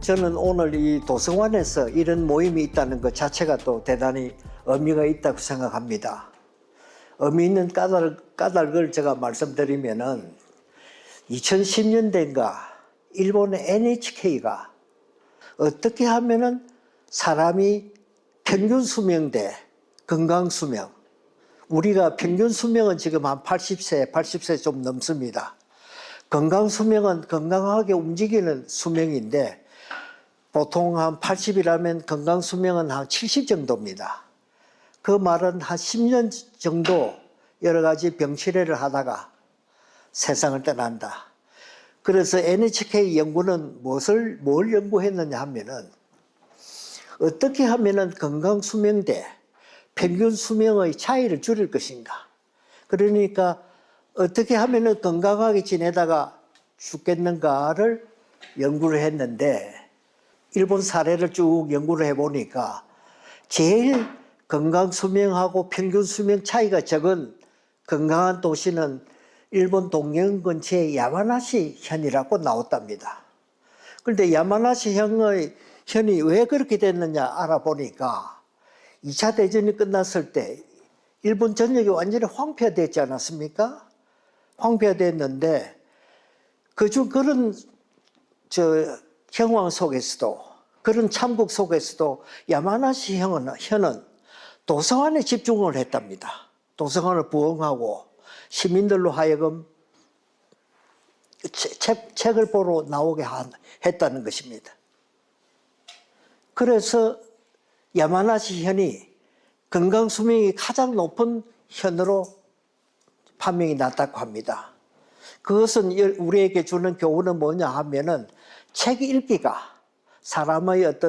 저는 오늘 이 도서관에서 이런 모임이 있다는 것 자체가 또 대단히 의미가 있다고 생각합니다. 의미 있는 까닭을 제가 말씀드리면은 2010년대인가 일본의 NHK가 어떻게 하면은 사람이 평균 수명 대 건강 수명, 우리가 평균 수명은 지금 한 80세 좀 넘습니다. 건강 수명은 건강하게 움직이는 수명인데 보통 한 80이라면 건강 수명은 한 70 정도입니다. 그 말은 한 10년 정도 여러 가지 병치레를 하다가 세상을 떠난다. 그래서 NHK 연구는 뭘 연구했느냐 하면은 어떻게 하면은 건강 수명 대 평균 수명의 차이를 줄일 것인가. 그러니까 어떻게 하면은 건강하게 지내다가 죽겠는가를 연구를 했는데 일본 사례를 쭉 연구를 해보니까 제일 건강 수명하고 평균 수명 차이가 적은 건강한 도시는 일본 동경 근처의 야마나시 현이라고 나왔답니다. 그런데 야마나시 현이 왜 그렇게 됐느냐 알아보니까 2차 대전이 끝났을 때 일본 전역이 완전히 황폐화됐지 않았습니까? 황폐화됐는데 그런 형황 속에서도 그런 참국 속에서도 야마나시 현은 도서관에 집중을 했답니다. 도서관을 부흥하고 시민들로 하여금 책을 보러 나오게 했다는 것입니다. 그래서 야마나시 현이 건강 수명이 가장 높은 현으로 판명이 났다고 합니다. 그것은 우리에게 주는 교훈은 뭐냐 하면은 책 읽기가 사람의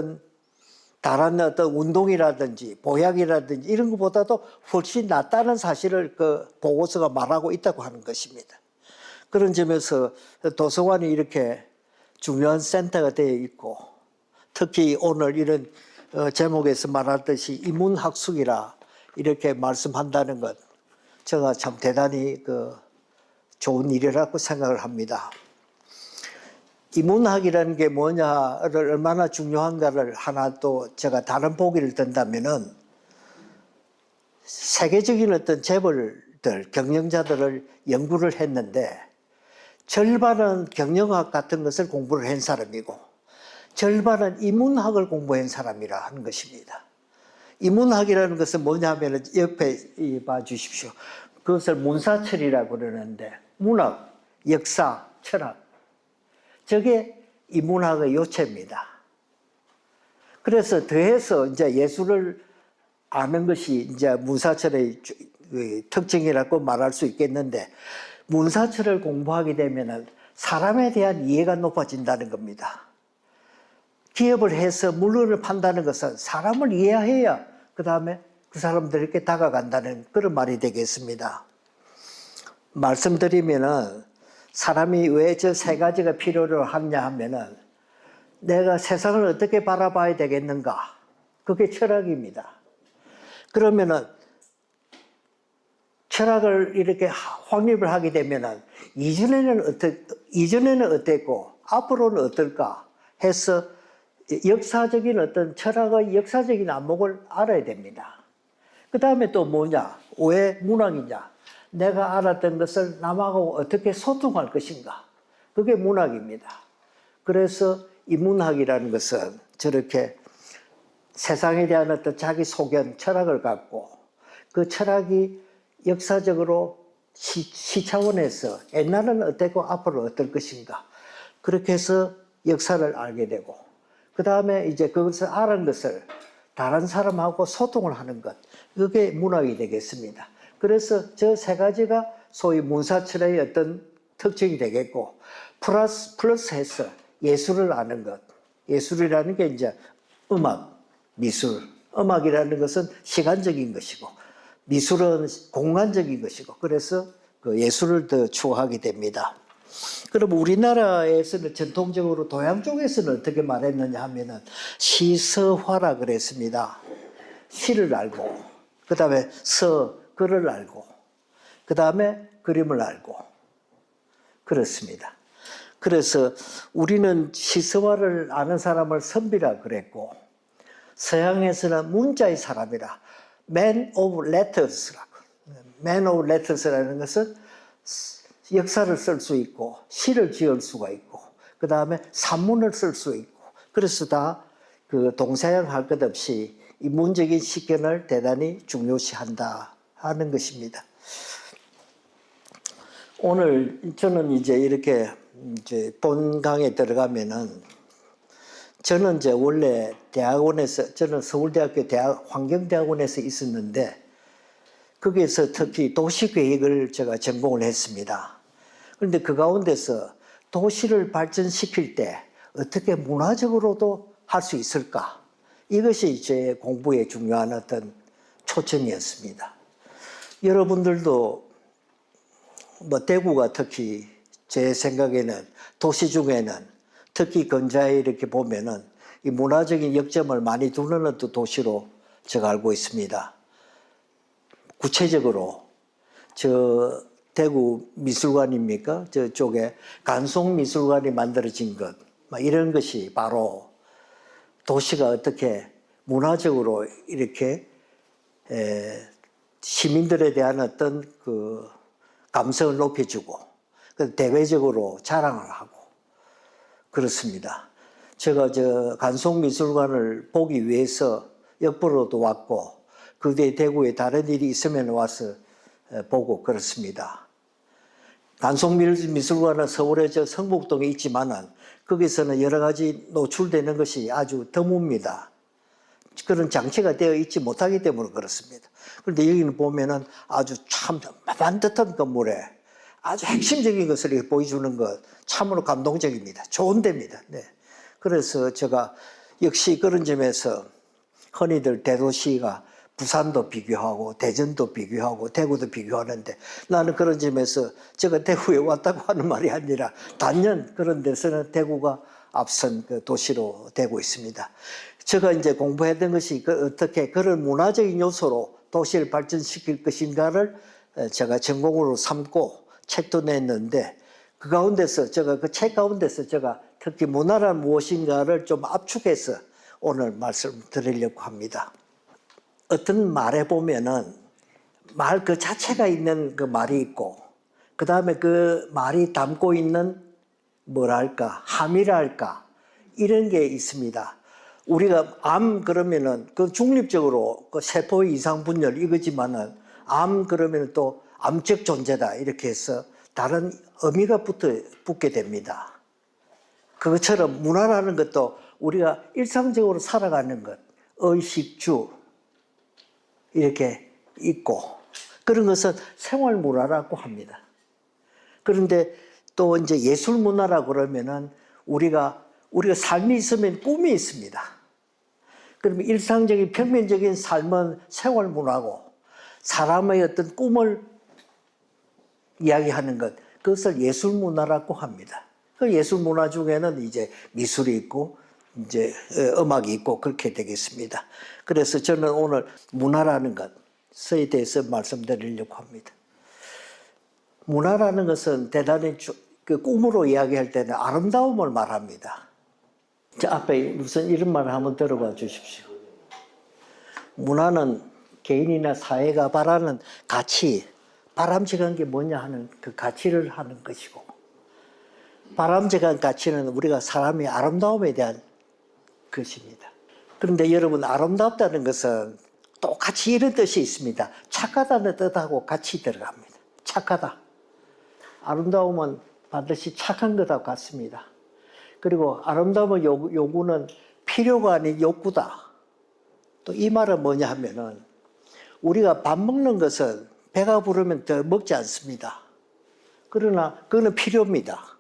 다른 어떤 운동이라든지 보약이라든지 이런 것보다도 훨씬 낫다는 사실을 그 보고서가 말하고 있다고 하는 것입니다. 그런 점에서 도서관이 이렇게 중요한 센터가 되어 있고 특히 오늘 이런 제목에서 말하듯이 인문학술이라 이렇게 말씀한다는 것 제가 참 대단히 좋은 일이라고 생각을 합니다. 인문학이라는 게 뭐냐를 얼마나 중요한가를 하나 또 제가 다른 보기를 든다면은 세계적인 어떤 재벌들, 경영자들을 연구를 했는데 절반은 경영학 같은 것을 공부를 한 사람이고 절반은 인문학을 공부한 사람이라 하는 것입니다. 인문학이라는 것은 뭐냐 하면 옆에 봐 주십시오. 그것을 문사철이라고 그러는데 문학, 역사, 철학 저게 인문학의 요체입니다. 그래서 더해서 이제 예술을 아는 것이 이제 문사철의 특징이라고 말할 수 있겠는데 문사철을 공부하게 되면은 사람에 대한 이해가 높아진다는 겁니다. 기업을 해서 물건을 판다는 것은 사람을 이해해야 그 다음에 그 사람들에게 다가간다는 그런 말이 되겠습니다. 말씀드리면은 사람이 왜 저 세 가지가 필요로 하냐 하면은 내가 세상을 어떻게 바라봐야 되겠는가? 그게 철학입니다. 그러면은 철학을 이렇게 확립을 하게 되면은 이전에는 어땠고 앞으로는 어떨까 해서 역사적인 어떤 철학의 역사적인 안목을 알아야 됩니다. 그 다음에 또 뭐냐? 왜 문학이냐? 내가 알았던 것을 남하고 어떻게 소통할 것인가? 그게 문학입니다. 그래서 이 문학이라는 것은 저렇게 세상에 대한 어떤 자기 소견, 철학을 갖고 그 철학이 역사적으로 시 차원에서 옛날은 어땠고 앞으로 어떨 것인가? 그렇게 해서 역사를 알게 되고 그 다음에 이제 그것을 알은 것을 다른 사람하고 소통을 하는 것, 그게 문학이 되겠습니다. 그래서 저 세 가지가 소위 문사철의 어떤 특징이 되겠고 플러스해서 예술을 아는 것. 예술이라는 게 이제 음악, 미술. 음악이라는 것은 시간적인 것이고 미술은 공간적인 것이고 그래서 그 예술을 더 추구하게 됩니다. 그럼 우리나라에서는 전통적으로 동양 쪽에서는 어떻게 말했느냐 하면은 시서화라 그랬습니다. 시를 알고 그 다음에 글을 알고 그 다음에 그림을 알고 그렇습니다. 그래서 우리는 시서화를 아는 사람을 선비라 그랬고 서양에서는 문자의 사람이라 Man of Letters라고. Man of Letters라는 것은 역사를 쓸 수 있고 시를 지을 수가 있고 그 다음에 산문을 쓸 수 있고 그래서 다 그 동서양 할 것 없이 인문적인 식견을 대단히 중요시한다 하는 것입니다. 오늘 저는 이제 이렇게 이제 본 강에 들어가면은 저는 이제 원래 대학원에서 저는 서울대학교 환경대학원에서 있었는데 거기에서 특히 도시계획을 제가 전공을 했습니다. 그런데 그 가운데서 도시를 발전시킬 때 어떻게 문화적으로도 할 수 있을까? 이것이 제 공부의 중요한 어떤 초점이었습니다. 여러분들도 뭐 대구가 특히 제 생각에는 도시 중에는 특히 근자에 이렇게 보면은 이 문화적인 역점을 많이 두는 또 도시로 제가 알고 있습니다. 구체적으로 저 대구 미술관입니까? 저쪽에 간송미술관이 만들어진 것, 이런 것이 바로 도시가 어떻게 문화적으로 이렇게 시민들에 대한 어떤 그 감성을 높여주고 대외적으로 자랑을 하고 그렇습니다. 제가 저 간송미술관을 보기 위해서 역보로도 왔고 그 뒤에 대구에 다른 일이 있으면 와서 보고 그렇습니다. 간송미술관은 서울에 저 성북동에 있지만은 거기서는 여러 가지 노출되는 것이 아주 드뭅니다. 그런 장치가 되어 있지 못하기 때문에 그렇습니다. 그런데 여기는 보면은 아주 참 반듯한 건물에 아주 핵심적인 것을 이렇게 보여주는 것 참으로 감동적입니다. 좋은 데입니다. 네. 그래서 제가 역시 그런 점에서 흔히들 대도시가 부산도 비교하고 대전도 비교하고 대구도 비교하는데 나는 그런 점에서 제가 대구에 왔다고 하는 말이 아니라 단연 그런 데서는 대구가 앞선 그 도시로 되고 있습니다. 제가 이제 공부했던 것이 어떻게 그런 문화적인 요소로 도시를 발전시킬 것인가를 제가 전공으로 삼고 책도 냈는데 그 가운데서 제가 그 책 가운데서 제가 특히 문화란 무엇인가를 좀 압축해서 오늘 말씀드리려고 합니다. 어떤 말에 보면은 말 그 자체가 있는 그 말이 있고 그 다음에 그 말이 담고 있는 뭐랄까 함이랄까 이런 게 있습니다. 우리가 암 그러면은 그 중립적으로 그 세포의 이상 분열 이거지만은 암 그러면은 또 암적 존재다 이렇게 해서 다른 의미가 붙게 됩니다. 그것처럼 문화라는 것도 우리가 일상적으로 살아가는 것, 의식주 이렇게 있고 그런 것은 생활 문화라고 합니다. 그런데 또 이제 예술 문화라고 그러면은 우리가 삶이 있으면 꿈이 있습니다. 그러면 일상적인 평면적인 삶은 생활 문화고 사람의 어떤 꿈을 이야기하는 것 그것을 예술 문화라고 합니다. 그 예술 문화 중에는 이제 미술이 있고 이제 음악이 있고 그렇게 되겠습니다. 그래서 저는 오늘 문화라는 것에 대해서 말씀드리려고 합니다. 문화라는 것은 대단히 그 꿈으로 이야기할 때는 아름다움을 말합니다. 자, 앞에 무슨 이런 말을 한번 들어봐 주십시오. 문화는 개인이나 사회가 바라는 가치, 바람직한 게 뭐냐 하는 그 가치를 하는 것이고 바람직한 가치는 우리가 사람의 아름다움에 대한 것입니다. 그런데 여러분 아름답다는 것은 똑같이 이런 뜻이 있습니다. 착하다는 뜻하고 같이 들어갑니다. 착하다. 아름다움은 반드시 착한 것하고 같습니다. 그리고 아름다움의 요구는 필요가 아닌 욕구다. 또 이 말은 뭐냐 하면은 우리가 밥 먹는 것은 배가 부르면 더 먹지 않습니다. 그러나 그거는 필요입니다.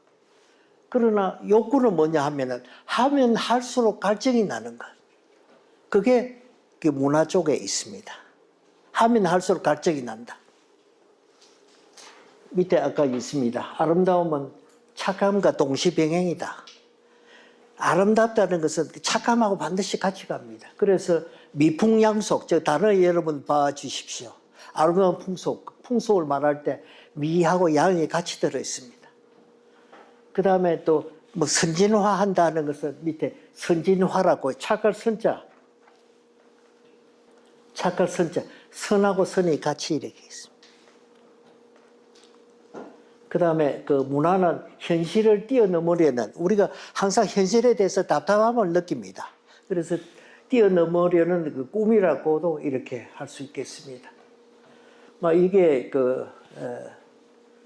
그러나 욕구는 뭐냐 하면은 하면 할수록 갈증이 나는 것. 그게 그 문화 쪽에 있습니다. 하면 할수록 갈증이 난다. 밑에 아까 있습니다. 아름다움은 착함과 동시병행이다. 아름답다는 것은 착함하고 반드시 같이 갑니다. 그래서 미풍양속, 저 단어 여러분 봐 주십시오. 아름다운 풍속을 말할 때 미하고 양이 같이 들어있습니다. 그 다음에 또 뭐 선진화한다는 것은 밑에 선진화라고 착할 선자, 착할 선자, 선하고 선이 같이 이렇게 있습니다. 그 다음에 그 문화는 현실을 뛰어넘으려는, 우리가 항상 현실에 대해서 답답함을 느낍니다. 그래서 뛰어넘으려는 그 꿈이라고도 이렇게 할 수 있겠습니다. 이게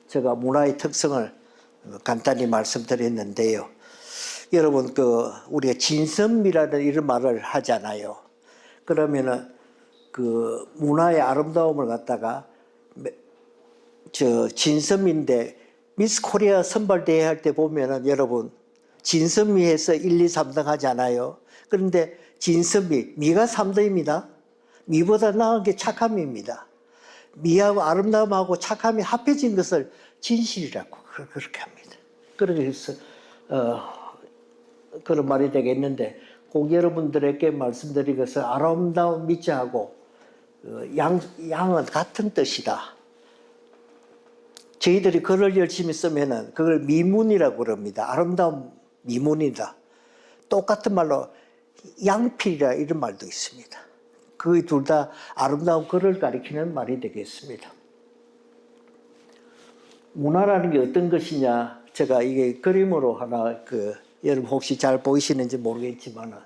제가 문화의 특성을 간단히 말씀드렸는데요. 여러분, 우리가 진선미라는 이런 말을 하잖아요. 그러면은 그 문화의 아름다움을 갖다가 진선미인데 미스 코리아 선발대회 할 때 보면은 여러분 진선미에서 1, 2, 3등 하지 않아요. 그런데 진선미, 미가 3등입니다. 미보다 나은 게 착함입니다. 미하고 아름다움하고 착함이 합해진 것을 진실이라고 그렇게 합니다. 그래서 그런 말이 되겠는데, 꼭 여러분들에게 말씀드린 것은 아름다운 미자하고 양은 같은 뜻이다. 저희들이 글을 열심히 쓰면은 그걸 미문이라고 그럽니다. 아름다운 미문이다. 똑같은 말로 양필이라 이런 말도 있습니다. 그 둘 다 아름다운 글을 가리키는 말이 되겠습니다. 문화라는 게 어떤 것이냐, 제가 이게 그림으로 하나 여러분 혹시 잘 보이시는지 모르겠지만,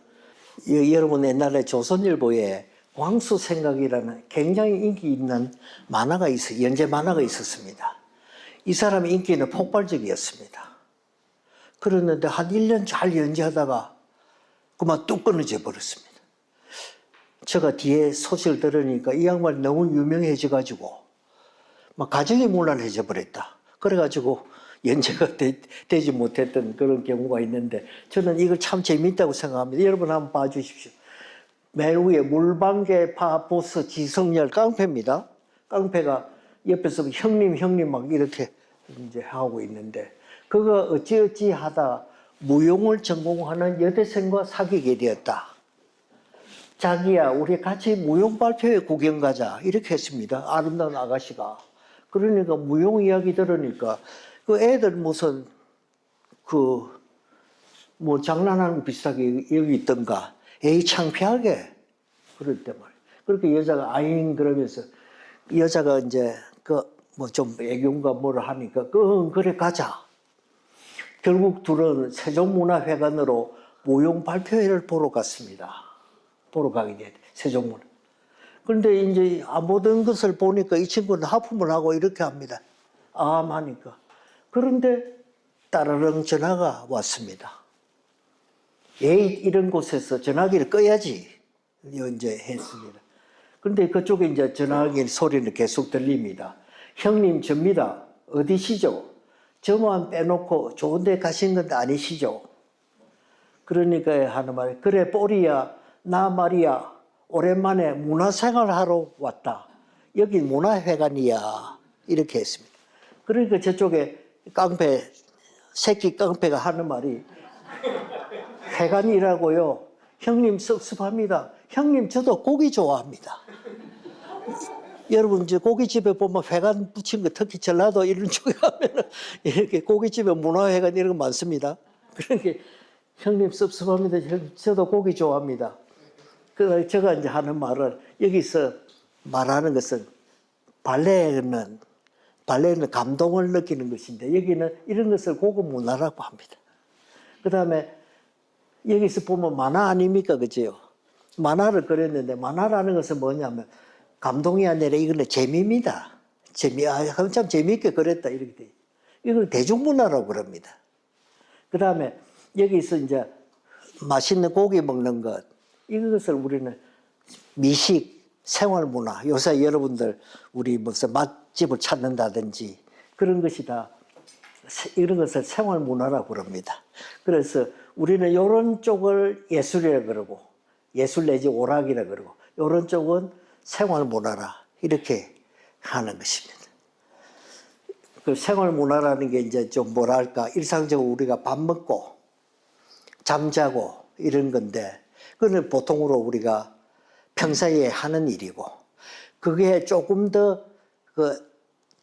여러분 옛날에 조선일보에 광수생각이라는 굉장히 인기 있는 만화가 연재 만화가 있었습니다. 이 사람의 인기는 폭발적이었습니다. 그랬는데 한 1년 잘 연재하다가 그만 뚝 끊어져 버렸습니다. 제가 뒤에 소식을 들으니까 이 양반이 너무 유명해져 가지고 막 가정이 문란해져 버렸다. 그래가지고 연재가 되지 못했던 그런 경우가 있는데, 저는 이걸 참 재미있다고 생각합니다. 여러분 한번 봐주십시오. 맨 위에 물방개 파보스 지성열 깡패입니다. 깡패가 옆에서 형님 막 이렇게 이제 하고 있는데, 그가 어찌어찌 하다 무용을 전공하는 여대생과 사귀게 되었다. 자기야, 우리 같이 무용 발표회 구경 가자. 이렇게 했습니다. 아름다운 아가씨가. 그러니까 무용 이야기 들으니까 그 애들 무슨 뭐 장난하는 비슷하게 여기 있던가. 에이, 창피하게. 그럴 때 말이야. 그렇게 여자가 아잉 그러면서, 여자가 이제 뭐 좀 애교인가 뭐를 하니까 그래 가자. 결국 둘은 세종문화회관으로 무용 발표회를 보러 갔습니다. 보러 가게 돼, 세종문화. 그런데 이제 안 보던 것을 보니까 이 친구는 하품을 하고 이렇게 합니다. 하니까. 그런데 따르릉 전화가 왔습니다. 이런 곳에서 전화기를 꺼야지. 이제 했습니다. 그런데 그쪽에 이제 전화기 소리는 계속 들립니다. 형님, 접니다. 어디시죠? 저만 빼놓고 좋은 데 가신 건 아니시죠? 그러니까 하는 말이, 그래, 뽀리야, 나 말이야, 오랜만에 문화생활 하러 왔다. 여기 문화회관이야. 이렇게 했습니다. 그러니까 저쪽에 새끼 깡패가 하는 말이, 회관이라고요? 형님 섭섭합니다. 형님, 저도 고기 좋아합니다. 여러분, 이제 고깃집에 보면 회관 붙인 거, 특히 전라도 이런 쪽에 가면은 이렇게 고깃집에 문화회관 이런 거 많습니다. 그러니까 형님 섭섭합니다. 저도 고기 좋아합니다. 그래서 제가 이제 하는 말은, 여기서 말하는 것은 발레는 감동을 느끼는 것인데, 여기는 이런 것을 고급 문화라고 합니다. 그 다음에 여기서 보면 만화 아닙니까? 그죠? 만화를 그렸는데, 만화라는 것은 뭐냐면 감동이 아니라 이거는 재미입니다. 참 재미있게 그렸다. 이렇게 돼. 이걸 대중문화라고 그럽니다. 그 다음에 여기서 이제 맛있는 고기 먹는 것, 이것을 우리는 미식, 생활문화, 요새 여러분들 우리 무슨 맛집을 찾는다든지 그런 것이 다 이런 것을 생활문화라고 그럽니다. 그래서 우리는 이런 쪽을 예술이라고 그러고, 예술 내지 오락이라고 그러고, 이런 쪽은 생활문화라 이렇게 하는 것입니다. 그 생활문화라는 게 이제 좀 뭐랄까, 일상적으로 우리가 밥 먹고 잠자고 이런 건데, 그건 보통으로 우리가 평소에 하는 일이고, 그게 조금 더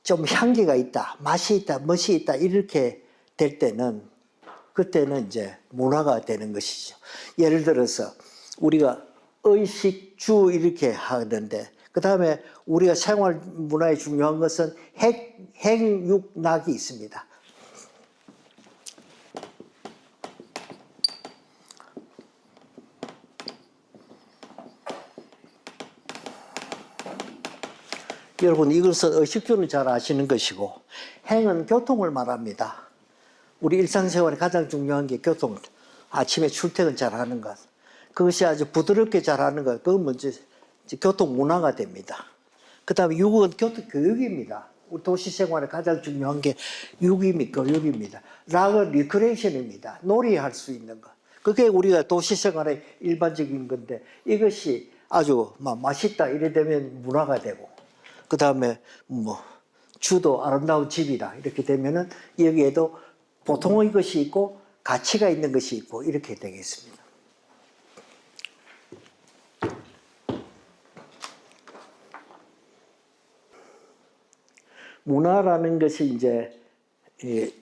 좀 향기가 있다, 맛이 있다, 멋이 있다, 이렇게 될 때는 그때는 이제 문화가 되는 것이죠. 예를 들어서 우리가 의식, 주 이렇게 하는데 그 다음에 우리가 생활 문화에 중요한 것은 행육락이 있습니다. 여러분 이것은 의식주는 잘 아시는 것이고 행은 교통을 말합니다. 우리 일상생활에 가장 중요한 게 교통. 아침에 출퇴근 잘하는 것. 그것이 아주 부드럽게 잘하는 것. 그건 먼저 교통 문화가 됩니다. 그 다음에 육은 교통 교육입니다. 우리 도시 생활에 가장 중요한 게 교육입니다. 락은 리크레이션입니다. 놀이할 수 있는 것. 그게 우리가 도시 생활의 일반적인 건데 이것이 아주 맛있다 이래 되면 문화가 되고 그 다음에 주도 아름다운 집이다 이렇게 되면은 여기에도 보통의 것이 있고 가치가 있는 것이 있고 이렇게 되겠습니다. 문화라는 것이 이제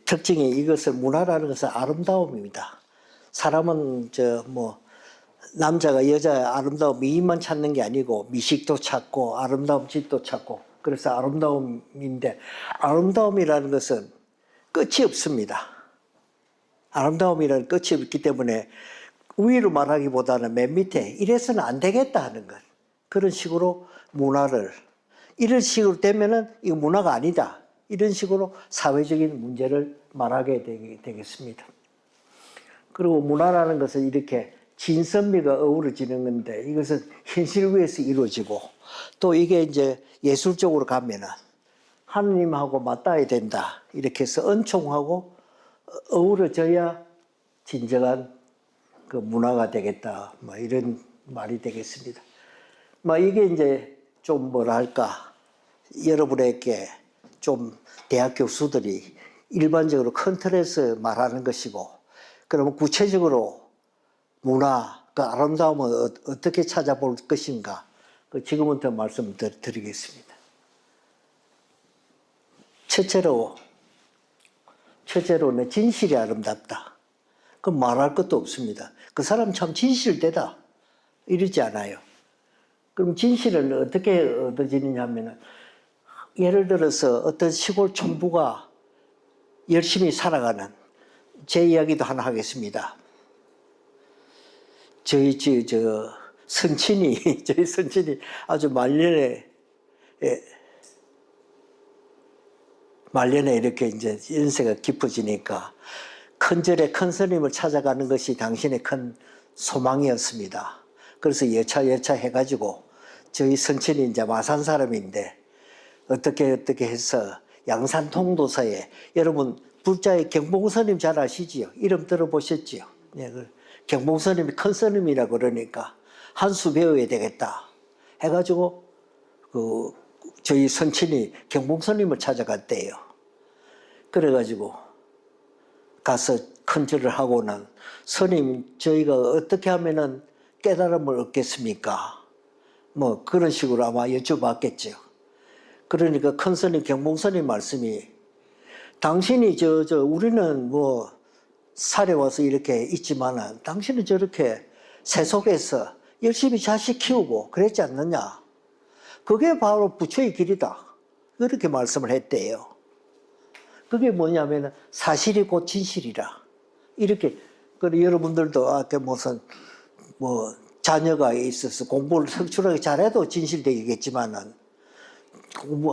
특징이 이것을 문화라는 것은 아름다움입니다. 사람은 남자가 여자의 아름다운 미인만 찾는 게 아니고 미식도 찾고 아름다운 집도 찾고 그래서 아름다움인데 아름다움이라는 것은 끝이 없습니다. 아름다움이라는 끝이 없기 때문에 위로 말하기보다는 맨 밑에 이래서는 안 되겠다 하는 것. 그런 식으로 문화를 이런 식으로 되면은 이거 문화가 아니다. 이런 식으로 사회적인 문제를 말하게 되겠습니다. 그리고 문화라는 것은 이렇게 진선미가 어우러지는 건데 이것은 현실 위에서 이루어지고 또 이게 이제 예술적으로 가면은 하느님하고 맞닿아야 된다. 이렇게 해서 은총하고 어우러져야 진정한 그 문화가 되겠다. 이런 말이 되겠습니다. 이게 이제 좀 뭐랄까 여러분에게 좀 대학 교수들이 일반적으로 큰 틀에서 말하는 것이고 그러면 구체적으로 문화, 그 아름다움을 어떻게 찾아볼 것인가 지금부터 말씀드리겠습니다. 첫째로는 진실이 아름답다. 그럼 말할 것도 없습니다. 그 사람 참 진실되다. 이러지 않아요. 그럼 진실은 어떻게 얻어지느냐 하면은 예를 들어서 어떤 시골 촌부가 열심히 살아가는 제 이야기도 하나 하겠습니다. 저희 선친이 아주 말년에 이렇게 이제 연세가 깊어지니까 큰 절에 큰 스님을 찾아가는 것이 당신의 큰 소망이었습니다. 그래서 여차 해가지고 저희 선친이 이제 마산 사람인데 어떻게 해서 양산 통도사에 여러분 불자의 경봉스님 잘 아시지요? 이름 들어보셨지요? 네, 경봉스님이 큰 스님이라 그러니까 한 수 배워야 되겠다 해가지고 저희 선친이 경봉스님을 찾아갔대요. 그래가지고 가서 큰 절을 하고는 스님 저희가 어떻게 하면은 깨달음을 얻겠습니까? 그런 식으로 아마 여쭤봤겠죠. 그러니까 큰 스님 경봉스님 말씀이 당신이 우리는 살에 와서 이렇게 있지만은 당신은 저렇게 세속에서 열심히 자식 키우고 그랬지 않느냐? 그게 바로 부처의 길이다. 그렇게 말씀을 했대요. 그게 뭐냐면 사실이 곧 진실이라. 이렇게 여러분들도 아까 무슨 자녀가 있어서 공부를 성실하게 잘해도 진실되겠지만은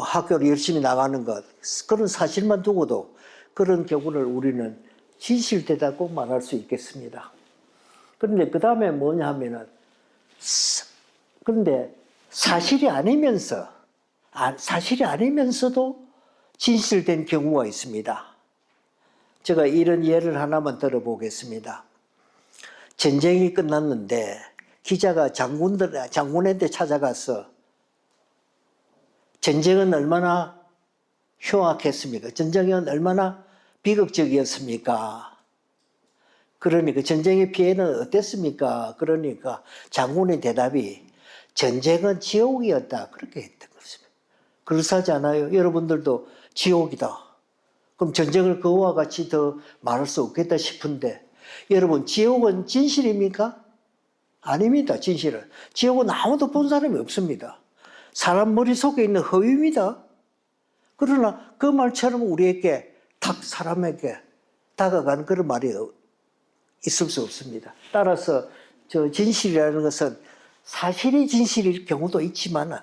학교를 열심히 나가는 것 그런 사실만 두고도 그런 경우를 우리는 진실되다고 말할 수 있겠습니다. 그런데 그 다음에 뭐냐 하면은 그런데 사실이 아니면서도 진실된 경우가 있습니다. 제가 이런 예를 하나만 들어보겠습니다. 전쟁이 끝났는데 기자가 장군한테 찾아가서 전쟁은 얼마나 흉악했습니까? 전쟁은 얼마나 비극적이었습니까? 그러니까 전쟁의 피해는 어땠습니까? 그러니까 장군의 대답이 전쟁은 지옥이었다. 그렇게 했던 것입니다. 그렇지 않아요? 여러분들도 지옥이다. 그럼 전쟁을 그거와 같이 더 말할 수 없겠다 싶은데 여러분 지옥은 진실입니까? 아닙니다. 진실은. 지옥은 아무도 본 사람이 없습니다. 사람 머릿속에 있는 허위입니다. 그러나 그 말처럼 우리에게 탁 사람에게 다가가는 그런 말이 있을 수 없습니다. 따라서 저 진실이라는 것은 사실이 진실일 경우도 있지만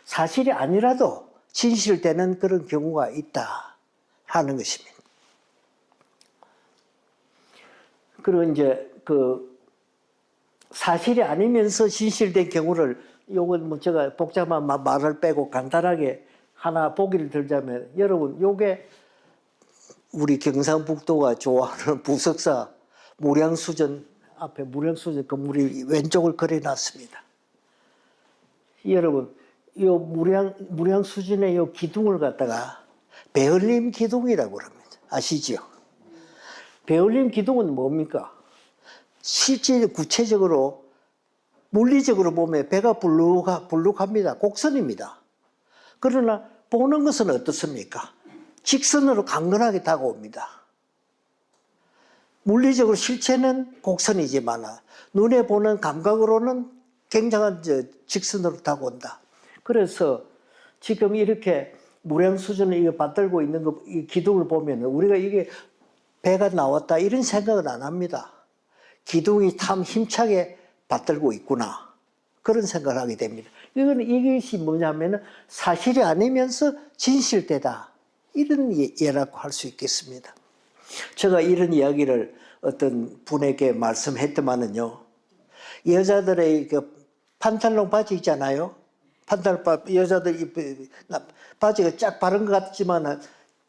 사실이 아니라도 진실되는 그런 경우가 있다 하는 것입니다. 그리고 이제 그 사실이 아니면서 진실된 경우를 요건 뭐 제가 복잡한 말을 빼고 간단하게 하나 보기를 들자면 여러분 요게 우리 경상북도가 좋아하는 부석사 무량수전 앞에 무량수전 건물이 왼쪽을 그려놨습니다. 여러분 요 무량수전의 요 기둥을 갖다가 배울림 기둥이라고 합니다. 아시죠? 배울림 기둥은 뭡니까? 실제 구체적으로 물리적으로 보면 배가 불룩합니다. 곡선입니다. 그러나 보는 것은 어떻습니까? 직선으로 강건하게 다가옵니다. 물리적으로 실체는 곡선이지만 눈에 보는 감각으로는 굉장한 직선으로 다가온다. 그래서 지금 이렇게 무량수전을 이거 받들고 있는 이 기둥을 보면 우리가 이게 배가 나왔다 이런 생각은 안 합니다. 기둥이 참 힘차게 받들고 있구나. 그런 생각을 하게 됩니다. 이것이 뭐냐면 사실이 아니면서 진실되다. 이런 예라고 할 수 있겠습니다. 제가 이런 이야기를 어떤 분에게 말씀했더만은요. 여자들의 그 판탈론 바지 있잖아요. 여자들 바지가 쫙 바른 것 같지만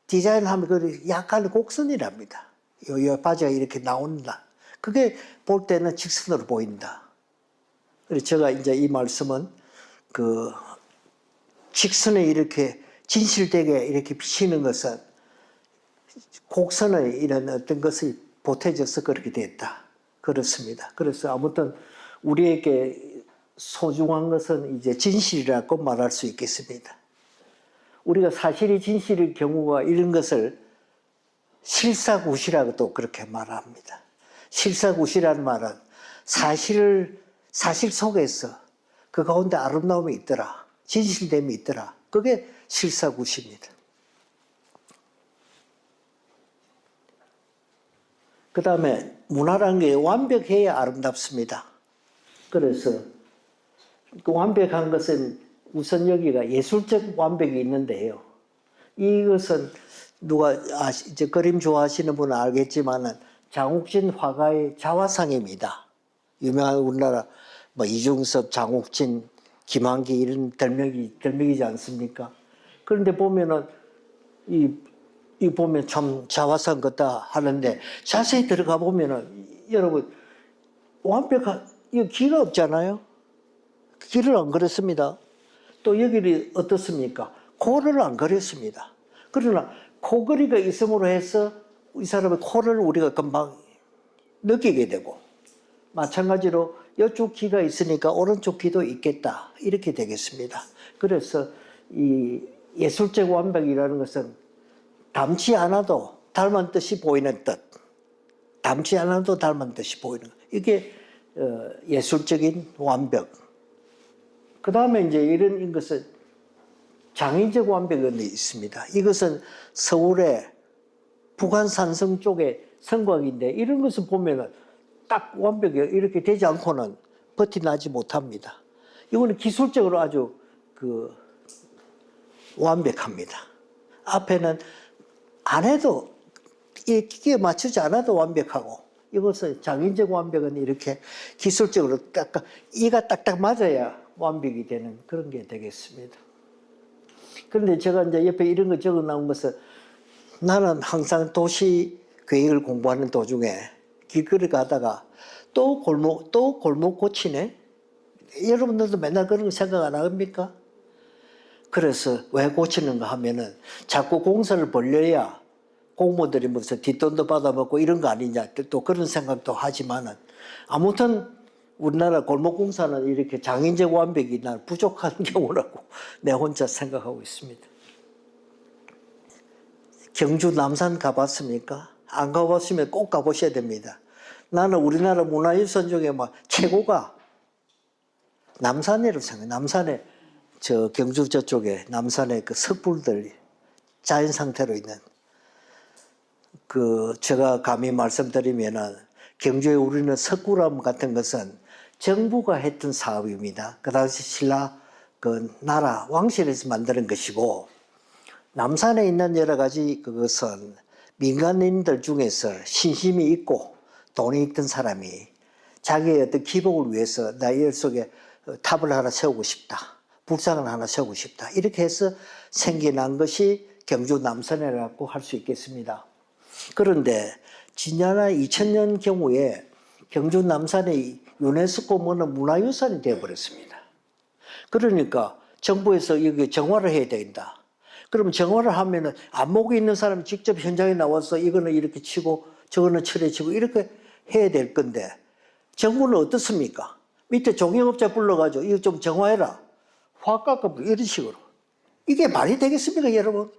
디자인하면 그 약간 곡선이랍니다. 요 바지가 이렇게 나온다. 그게 볼 때는 직선으로 보인다. 그래서 제가 이제 이 말씀은 그 직선에 이렇게 진실되게 이렇게 비치는 것은 곡선의 이런 어떤 것이 보태져서 그렇게 됐다. 그렇습니다. 그래서 아무튼 우리에게 소중한 것은 이제 진실이라고 말할 수 있겠습니다. 우리가 사실이 진실일 경우가 이런 것을 실사구시라고 또 그렇게 말합니다. 실사구시라는 말은 사실 속에서 그 가운데 아름다움이 있더라. 진실됨이 있더라. 그게 실사구시입니다. 그 다음에 문화라는 게 완벽해야 아름답습니다. 그래서 그 완벽한 것은 우선 여기가 예술적 완벽이 있는데요. 이것은 누가 이제 그림 좋아하시는 분은 알겠지만은 장욱진 화가의 자화상입니다. 유명한 우리나라 뭐 이중섭, 장욱진, 김한기 이런 별명이지 않습니까? 그런데 보면은 이 보면 참 자화상 같다 하는데 자세히 들어가 보면은 여러분 완벽한 이 기가 없잖아요. 길을 안 그렸습니다. 또 여기는 어떻습니까? 코를 안 그렸습니다. 그러나 코걸이가 있음으로 해서 이 사람의 코를 우리가 금방 느끼게 되고 마찬가지로 이쪽 귀가 있으니까 오른쪽 귀도 있겠다 이렇게 되겠습니다. 그래서 이 예술적 완벽이라는 것은 닮지 않아도 닮은 듯이 보이는 뜻, 닮지 않아도 닮은 듯이 보이는 것. 이게 예술적인 완벽. 그 다음에 이제 이런 것은 장인적 완벽은 있습니다. 이것은 서울의 북한산성 쪽의 성곽인데 이런 것을 보면은 딱 완벽히 이렇게 되지 않고는 버티나지 못합니다. 이거는 기술적으로 아주 완벽합니다. 앞에는 안 해도 이 기계에 맞추지 않아도 완벽하고 이것은 장인적 완벽은 이렇게 기술적으로 이가 딱딱 맞아야 완벽이 되는 그런 게 되겠습니다. 그런데 제가 이제 옆에 이런 거 적어 놓은 것은 나는 항상 도시 계획을 공부하는 도중에 길거리 가다가 또 골목 고치네? 여러분들도 맨날 그런 거 생각 안 합니까? 그래서 왜 고치는가 하면은 자꾸 공사를 벌려야 공무원들이 무슨 뒷돈도 받아먹고 이런 거 아니냐 또 그런 생각도 하지만은 아무튼 우리나라 골목공사는 이렇게 장인적 완벽이 날 부족한 경우라고 내 혼자 생각하고 있습니다. 경주 남산 가봤습니까? 안 가봤으면 꼭 가보셔야 됩니다. 나는 우리나라 문화유산 중에 막 최고가 남산이라고 생각해요. 남산에 저 경주 저쪽에 남산에 그 석불들 자연 상태로 있는 그 제가 감히 말씀드리면은 경주에 우리는 석굴암 같은 것은 정부가 했던 사업입니다. 그 당시 신라 그 나라 왕실에서 만드는 것이고 남산에 있는 여러 가지 그것은 민간인들 중에서 신심이 있고 돈이 있던 사람이 자기의 어떤 기복을 위해서 나의 속에 탑을 하나 세우고 싶다. 불상을 하나 세우고 싶다. 이렇게 해서 생겨난 것이 경주 남산이라고 할 수 있겠습니다. 그런데 지난 2000년 경우에 경주 남산이 유네스코 문화유산이 되어버렸습니다. 그러니까 정부에서 여기 정화를 해야 된다. 그러면 정화를 하면은 안목이 있는 사람이 직접 현장에 나와서 이거는 이렇게 치고 저거는 철에 치고 이렇게 해야 될 건데 정부는 어떻습니까? 밑에 종이업자 불러가지고 이거 좀 정화해라. 화 깎아버리고 이런 식으로. 이게 말이 되겠습니까, 여러분?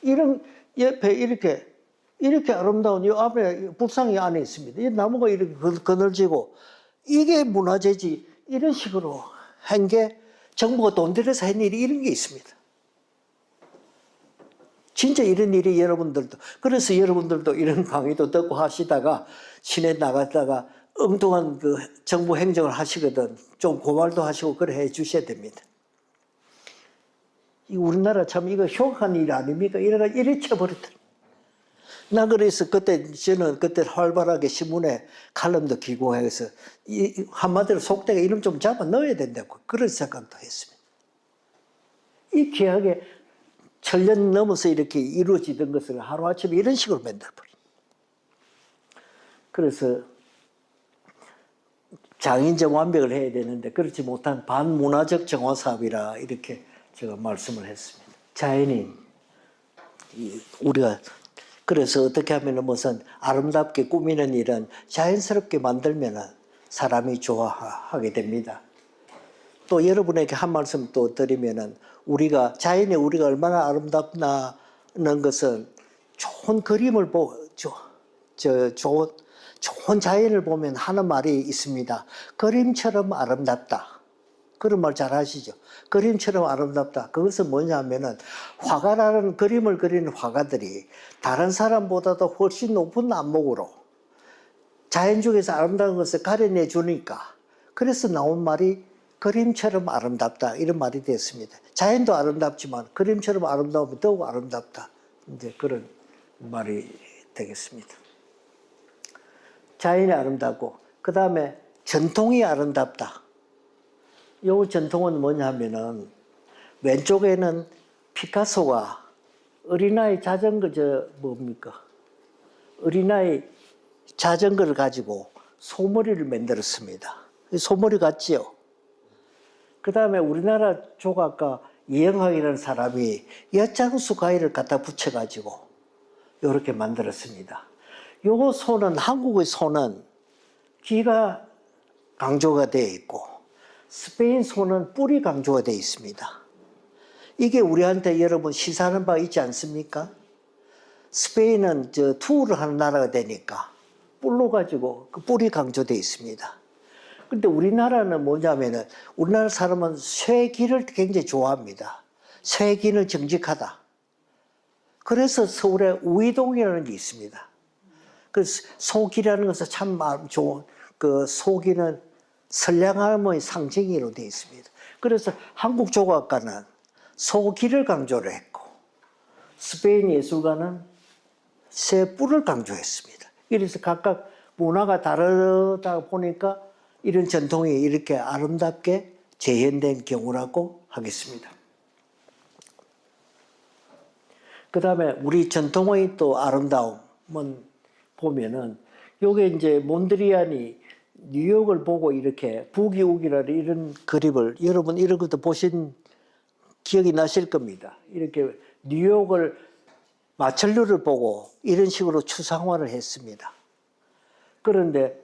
이런 옆에 이렇게 아름다운 이 앞에 불상이 안에 있습니다. 이 나무가 이렇게 그늘지고 이게 문화재지 이런 식으로 한 게 정부가 돈 들여서 한 일이 이런 게 있습니다. 진짜 이런 일이 여러분들도 그래서 여러분들도 이런 강의도 듣고 하시다가 시내 나갔다가 엉뚱한 그 정부 행정을 하시거든 좀 고말도 하시고 그래 해 주셔야 됩니다. 이 우리나라 참 이거 흉한 일 아닙니까? 이래 쳐버렸다. 나 그래서 저는 그때 활발하게 신문에 칼럼도 기고해서 한마디로 속대가 이름 좀 잡아 넣어야 된다고 그런 생각도 했습니다. 이 귀하게 천년 넘어서 이렇게 이루어지던 것을 하루아침에 이런 식으로 만들어버린. 그래서 장인정 완벽을 해야 되는데 그렇지 못한 반문화적 정화 사업이라 이렇게 제가 말씀을 했습니다. 자연인 우리가 그래서 어떻게 하면 무슨 아름답게 꾸미는 일은 자연스럽게 만들면 사람이 좋아하게 됩니다. 또 여러분에게 한 말씀 또 드리면은 우리가 자연이 우리가 얼마나 아름답나는 것은 좋은 그림을 좋은 자연을 보면 하는 말이 있습니다. 그림처럼 아름답다. 그런 말 잘 아시죠? 그림처럼 아름답다. 그것은 뭐냐면은 화가라는 그림을 그리는 화가들이 다른 사람보다도 훨씬 높은 안목으로 자연 중에서 아름다운 것을 가려내 주니까 그래서 나온 말이 그림처럼 아름답다 이런 말이 됐습니다. 자연도 아름답지만 그림처럼 아름다우면 더욱 아름답다. 이제 그런 말이 되겠습니다. 자연이 아름답고 그 다음에 전통이 아름답다. 요 전통은 뭐냐면은 왼쪽에는 피카소가 어린아이 자전거 어린아이 자전거를 가지고 소머리를 만들었습니다. 소머리 같지요? 그 다음에 우리나라 조각가 이영학이라는 사람이 엿장수 가위를 갖다 붙여가지고 이렇게 만들었습니다. 요 소는 한국의 소는 귀가 강조가 되어 있고 스페인 소는 뿔이 강조가 되어 있습니다. 이게 우리한테 여러분 시사하는 바 있지 않습니까? 스페인은 투우를 하는 나라가 되니까 뿔로 가지고 그 뿔이 강조되어 있습니다. 근데 우리나라는 뭐냐면은 우리나라 사람은 쇠기를 굉장히 좋아합니다. 쇠기는 정직하다. 그래서 서울에 우이동이라는 게 있습니다. 그래서 소기라는 것은 참 좋은 그 소기는 선량함의 상징으로 되어 있습니다. 그래서 한국 조각가는 소기를 강조를 했고 스페인 예술가는 쇠뿔을 강조했습니다. 그래서 각각 문화가 다르다 보니까 이런 전통이 이렇게 아름답게 재현된 경우라고 하겠습니다. 그 다음에 우리 전통의 또 아름다움은 보면은 요게 이제 몬드리안이 뉴욕을 보고 이렇게 부기우기라는 이런 그림을 여러분 이런 것도 보신 기억이 나실 겁니다. 이렇게 뉴욕을 마천루를 보고 이런 식으로 추상화를 했습니다. 그런데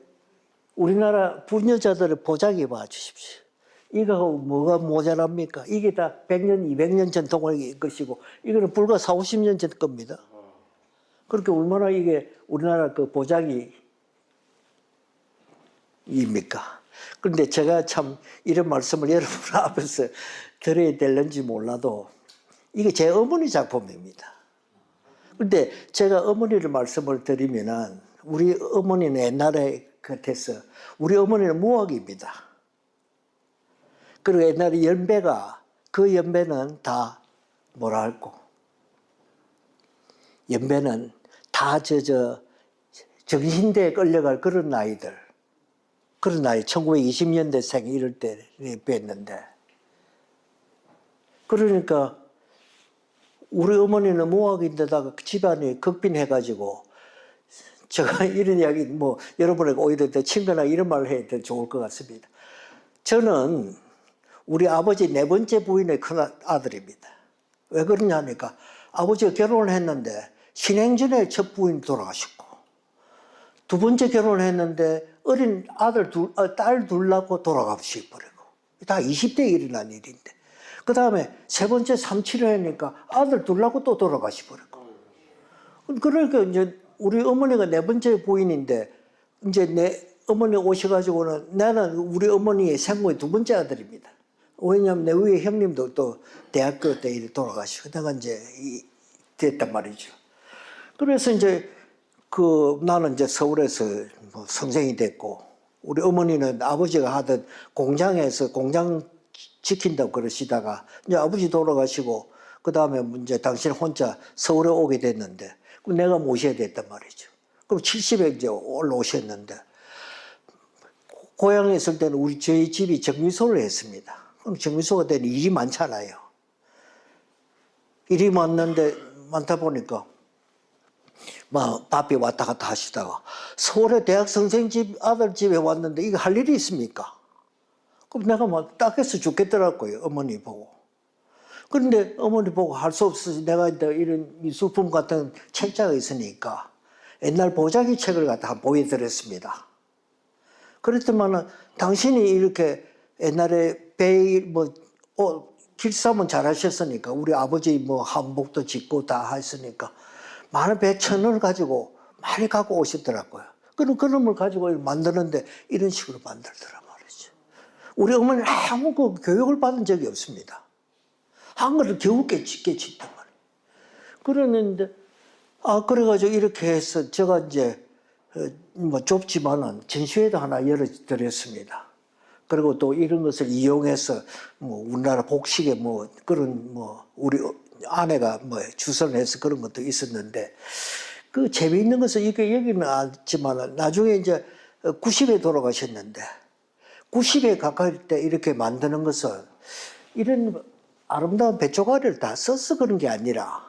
우리나라 부녀자들의 보자기 봐 주십시오. 이거 뭐가 모자랍니까? 이게 다 100년, 200년 전통의 것이고 이거는 불과 4, 50년 전 겁니다. 그렇게 얼마나 이게 우리나라 그 보자기 입니까? 그런데 제가 참 이런 말씀을 여러분 앞에서 드려야 될는지 몰라도 이게 제 어머니 작품입니다. 그런데 제가 어머니를 말씀을 드리면은 우리 어머니는 옛날에 같아서 우리 어머니는 무학입니다. 그리고 옛날에 연배가 그 연배는 다 뭐라 할꼬 연배는 다 정신대에 끌려갈 그런 나이들 그런 나이 1920년대생 이럴 때 뵀는데 그러니까 우리 어머니는 무학인데다가 집안이 극빈해가지고 제가 이런 이야기 뭐 여러분에게 오히려 더 친근하게 이런 말을 해야 더 좋을 것 같습니다. 저는 우리 아버지 네 번째 부인의 큰 아들입니다. 왜 그러냐니까 아버지가 결혼을 했는데 신행 전에 첫 부인이 돌아가셨고 두 번째 결혼을 했는데 어린 딸 둘 낳고 돌아가시고 버리고 다 20대에 일어난 일인데 그 다음에 세 번째 삼치를 하니까 아들 둘 낳고 또 돌아가시고 버리고 그러니까 이제 우리 어머니가 네 번째 부인인데 이제 내 어머니 오셔가지고는 나는 우리 어머니의 생후의 두 번째 아들입니다. 왜냐하면 내 위에 형님도 또 대학교 때 돌아가시고 내가 이제 됐단 말이죠. 그래서 이제 나는 이제 서울에서 뭐 선생이 됐고 우리 어머니는 아버지가 하던 공장에서 공장 지킨다고 그러시다가 이제 아버지 돌아가시고 그 다음에 이제 당신 혼자 서울에 오게 됐는데 내가 모셔야 됐단 말이죠. 그럼 70에 이제 올라오셨는데 고향에 있을 때는 저희 집이 정미소를 했습니다. 그럼 정미소가 되는 일이 많잖아요. 일이 많다 보니까 막 바삐 왔다 갔다 하시다가 서울에 대학 선생 집 아들 집에 왔는데 이거 할 일이 있습니까? 그럼 내가 막 딱해서 죽겠더라고요. 어머니 보고. 그런데 어머니 보고 할 수 없어서 내가 이런 미술품 같은 책자가 있으니까 옛날 보자기 책을 갖다 한번 보여드렸습니다. 그랬더만은 당신이 이렇게 옛날에 길쌈은 잘하셨으니까 우리 아버지 뭐 한복도 짓고 다 했으니까 많은 배 1,000원을 가지고 많이 갖고 오셨더라고요. 그런 걸 가지고 만드는데 이런 식으로 만들더란 말이죠. 우리 어머니는 아무 교육을 받은 적이 없습니다. 한글을 겨우 깨쳤단 말이에요. 그러는데 그래가지고 이렇게 해서 제가 이제 뭐 좁지만은 전시회도 하나 열어드렸습니다. 그리고 또 이런 것을 이용해서 뭐 우리나라 복식에 뭐 그런 뭐 우리 아내가 뭐 주선을 해서 그런 것도 있었는데 그 재미있는 것은 이게 여기는 알지만은 나중에 이제 90에 돌아가셨는데 90에 가까울 때 이렇게 만드는 것은 이런 아름다운 배조가리를 다 써서 그런 게 아니라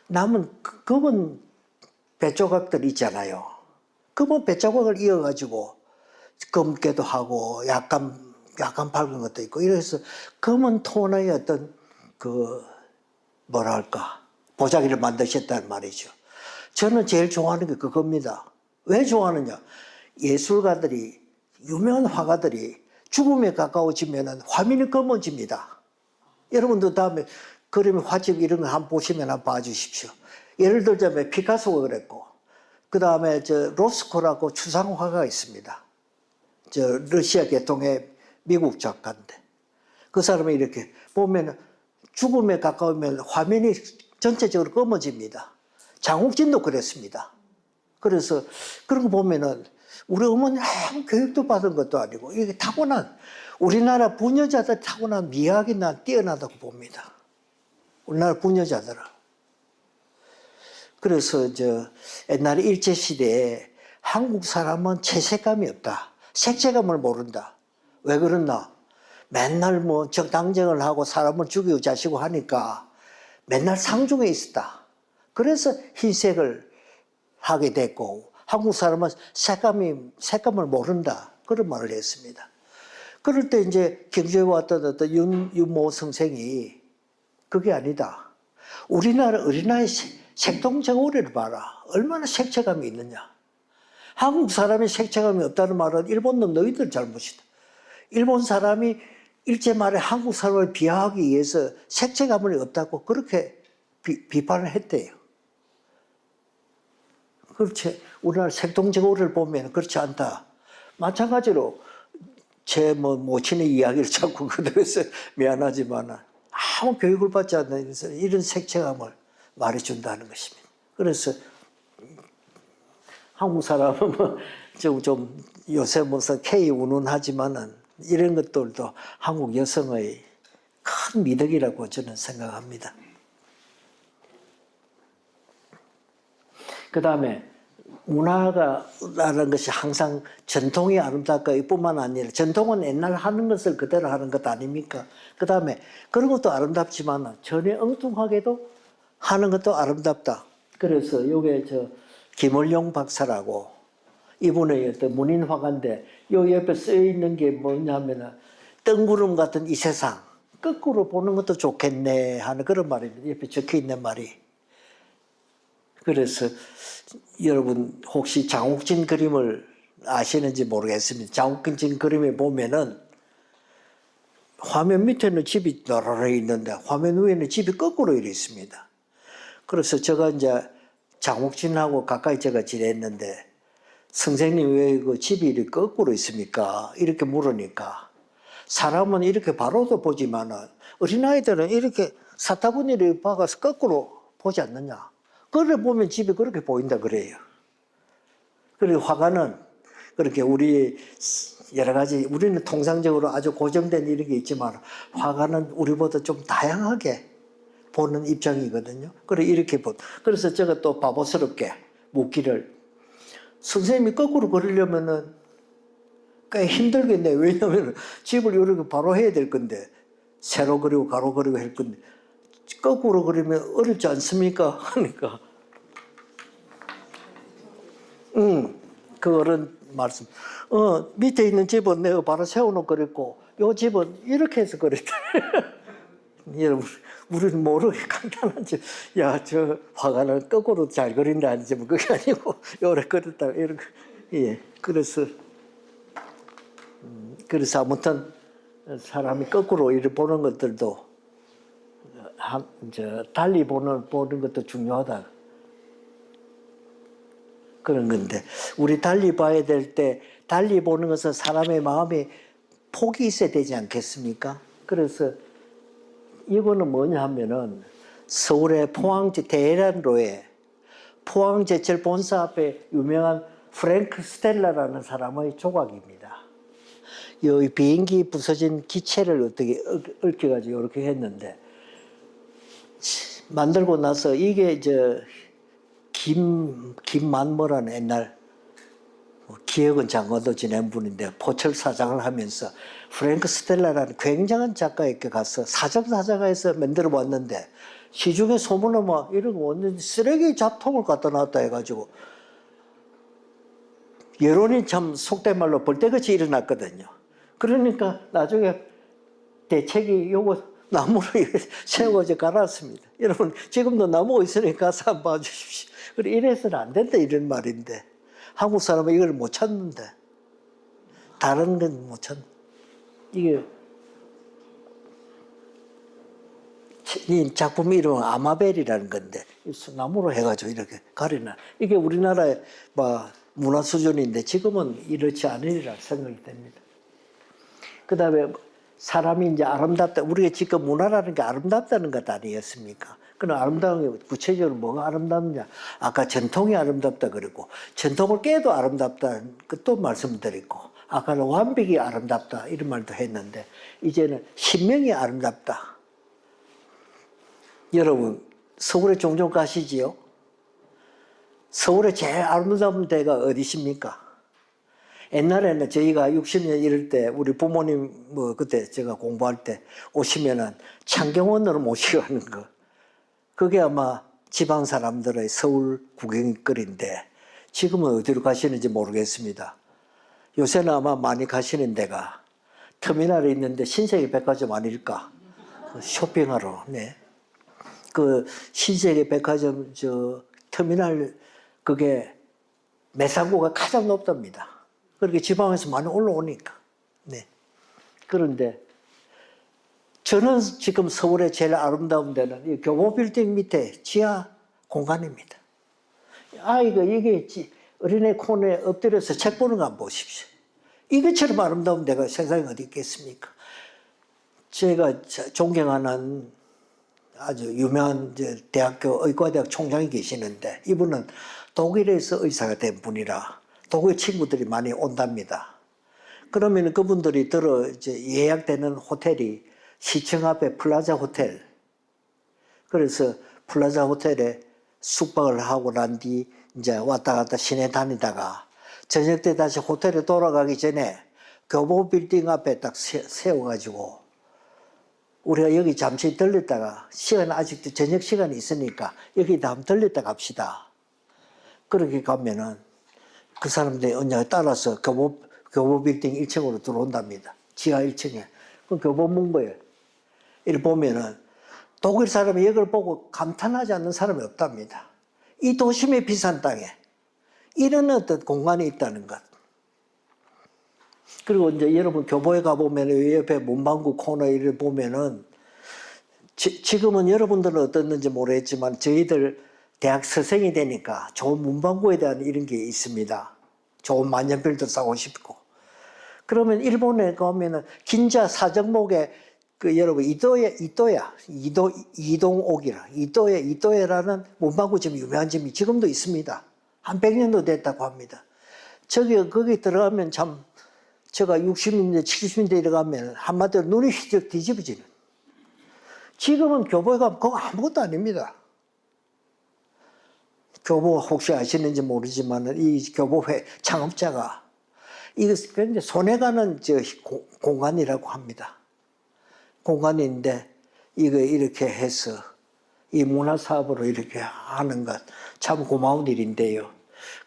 남은 검은 배조각들 있잖아요. 검은 배조각을 이어가지고 검게도 하고 약간 밝은 것도 있고 이래서 검은 톤의 어떤 뭐랄까 보자기를 만드셨단 말이죠. 저는 제일 좋아하는 게 그겁니다. 왜 좋아하느냐? 예술가들이 유명한 화가들이 죽음에 가까워지면 화면이 검어집니다. 여러분도 다음에 그림 화집 이런 거 한번 보시면 한번 봐주십시오. 예를 들자면 피카소가 그랬고 그 다음에 로스코라고 추상화가 있습니다. 러시아 계통의 미국 작가인데 그 사람이 이렇게 보면 죽음에 가까우면 화면이 전체적으로 검어집니다. 장욱진도 그랬습니다. 그래서 그런 거 보면은 우리 어머니 아무 교육도 받은 것도 아니고 이게 타고난 우리나라 부녀자들 타고난 미학이나 뛰어나다고 봅니다. 우리나라 부녀자들은. 그래서 옛날에 일제시대에 한국 사람은 채색감이 없다. 색채감을 모른다. 왜 그러나? 맨날 뭐 적당정을 하고 사람을 죽이고 자시고 하니까 맨날 상중에 있었다. 그래서 흰색을 하게 됐고 한국 사람은 색감을 모른다. 그런 말을 했습니다. 그럴 때 이제 경주에 왔던 어떤 윤모 선생이 그게 아니다. 우리나라 어린아이 색동저고리를 봐라. 얼마나 색채감이 있느냐. 한국 사람이 색채감이 없다는 말은 일본 놈 너희들 잘못이다. 일본 사람이 일제 말에 한국 사람을 비하하기 위해서 색채 가문이 없다고 그렇게 비판을 했대요. 그렇지. 우리나라 색동제고를 보면 그렇지 않다. 마찬가지로 제 모친의 이야기를 자꾸 그대로해서 미안하지만 아무 교육을 받지 않는 이런 색채감을 말해준다는 것입니다. 그래서 한국 사람은 좀 요새 무슨 K 운운하지만은 이런 것들도 한국 여성의 큰 미덕이라고 저는 생각합니다. 그 다음에 문화라는 것이 항상 전통이 아름답고 이뿐만 아니라 전통은 옛날 하는 것을 그대로 하는 것 아닙니까? 그 다음에 그런 것도 아름답지만 전혀 엉뚱하게도 하는 것도 아름답다. 그래서 요게 김월용 박사라고 이분의 어떤 문인 화가인데 요 옆에 쓰여 있는 게 뭐냐면은 뜬구름 같은 이 세상 거꾸로 보는 것도 좋겠네 하는 그런 말입니다. 옆에 적혀 있는 말이. 그래서 여러분 혹시 장욱진 그림을 아시는지 모르겠습니다. 장욱진 그림에 보면은 화면 밑에는 집이 나란히 있는데 화면 위에는 집이 거꾸로 이렇게 있습니다. 그래서 제가 이제 장욱진하고 가까이 제가 지냈는데 선생님 왜 그 집이 이렇게 거꾸로 있습니까? 이렇게 물으니까 사람은 이렇게 바로도 보지만 어린아이들은 이렇게 사타구니를 박아서 거꾸로 보지 않느냐. 그래 보면 집이 그렇게 보인다 그래요. 그리고 화가는 그렇게 우리 여러 가지 우리는 통상적으로 아주 고정된 이런 게 있지만 화가는 우리보다 좀 다양하게 보는 입장이거든요. 그래 이렇게 그래서 제가 또 바보스럽게 묻기를 선생님이 거꾸로 그리려면은 꽤 힘들겠네. 왜냐하면 집을 이렇게 바로 해야 될 건데 세로 그리고 가로 그리고 할 건데 거꾸로 그리면 어렵지 않습니까? 하니까 그런 말씀. 밑에 있는 집은 내가 바로 세워놓고 그랬고 요 집은 이렇게 해서 그랬다. 여러분 우리는 모르게 간단한 집. 야, 저 화가는 거꾸로 잘 그린다 하는 집은 그게 아니고 요래 그렸다. 이렇게. 예. 그래서 아무튼 사람이 거꾸로 이렇게 보는 것들도 달리 보는 것도 중요하다. 그런 건데 우리 달리 봐야 될 때 달리 보는 것은 사람의 마음에 폭이 있어야 되지 않겠습니까? 그래서 이거는 뭐냐 하면은 서울의 포항제 대란로에 포항제철 본사 앞에 유명한 프랭크 스텔라라는 사람의 조각입니다. 이 비행기 부서진 기체를 어떻게 얽혀가지고 이렇게 했는데 만들고 나서 이게 김만모라는 옛날 기억은 장관도 지낸 분인데 포철 사장을 하면서 프랭크 스텔라라는 굉장한 작가에게 가서 사정사정해서 만들어 왔는데 시중에 소문은 막 이런 거 완전 쓰레기 잡통을 갖다 놨다 해가지고 여론이 참 속된 말로 벌떼같이 일어났거든요. 그러니까 나중에 대책이 요거 나무로 세워서 갈았습니다. 여러분 지금도 나무가 있으니까 가서 한번 봐주십시오. 그래 이래서는 안 된다 이런 말인데 한국 사람은 이걸 못 찾는데 다른 건 못 찾는. 이게 이 작품 이름은 아마벨이라는 건데 나무로 해가지고 이렇게 가리나 이게 우리나라의 문화 수준인데 지금은 이렇지 않으리라 생각이 됩니다. 그 다음에 사람이 이제 아름답다. 우리가 지금 문화라는 게 아름답다는 것 아니었습니까? 그럼 아름다운 게 구체적으로 뭐가 아름답냐? 아까 전통이 아름답다 그랬고 전통을 깨도 아름답다는 것도 말씀드렸고 아까는 완벽이 아름답다 이런 말도 했는데 이제는 신명이 아름답다. 여러분 서울에 종종 가시지요? 서울에 제일 아름다운 데가 어디십니까? 옛날에는 저희가 60년 이럴 때 우리 부모님 그때 제가 공부할 때 오시면은 창경원으로 모시고 가는 거. 그게 아마 지방 사람들의 서울 구경거리인데 지금은 어디로 가시는지 모르겠습니다. 요새는 아마 많이 가시는 데가 터미널에 있는데 신세계 백화점 아닐까? 쇼핑하러. 네. 그 신세계 백화점 터미널 그게 매상고가 가장 높답니다. 그렇게 지방에서 많이 올라오니까. 네. 그런데 저는 지금 서울의 제일 아름다운 데는 이 교보 빌딩 밑에 지하 공간입니다. 아이가 이게 어린애 코너에 엎드려서 책 보는 거 한번 보십시오. 이것처럼 아름다운 데가 세상에 어디 있겠습니까? 제가 존경하는 아주 유명한 대학교 의과대학 총장이 계시는데 이분은 독일에서 의사가 된 분이라 독일 친구들이 많이 온답니다. 그러면 그분들이 이제 예약되는 호텔이 시청 앞에 플라자 호텔. 그래서 플라자 호텔에 숙박을 하고 난 뒤 이제 왔다 갔다 시내 다니다가 저녁 때 다시 호텔에 돌아가기 전에 교보 빌딩 앞에 딱 세워가지고 우리가 여기 잠시 들렸다가 시간 아직도 저녁 시간이 있으니까 여기다 한번 들렸다 갑시다. 그렇게 가면은 그 사람들이 언제 따라서 교보 빌딩 1층으로 들어온답니다. 지하 1층에. 그 교보 문고에 이를 보면은 독일 사람이 이걸 보고 감탄하지 않는 사람이 없답니다. 이 도심의 비싼 땅에 이런 어떤 공간이 있다는 것. 그리고 이제 여러분 교보에 가보면 옆에 문방구 코너를 보면은 지금은 여러분들은 어떻는지 모르겠지만 저희들 대학 서생이 되니까 좋은 문방구에 대한 이런 게 있습니다. 좋은 만년필도 사고 싶고. 그러면 일본에 가면은 긴자 사정목에 여러분 이도야라는 문방구 집 유명한 집이 지금도 있습니다. 한 100년도 됐다고 합니다. 거기 들어가면 참 제가 60년대 70년대에 들어가면 한마디로 눈이 휘적 뒤집어지는. 지금은 교보에 가면 그거 아무것도 아닙니다. 교보 혹시 아시는지 모르지만 이 교보회 창업자가 이거 굉장히 손해가는 공간이라고 합니다. 공간인데 이거 이렇게 해서 이 문화사업으로 이렇게 하는 것 참 고마운 일인데요.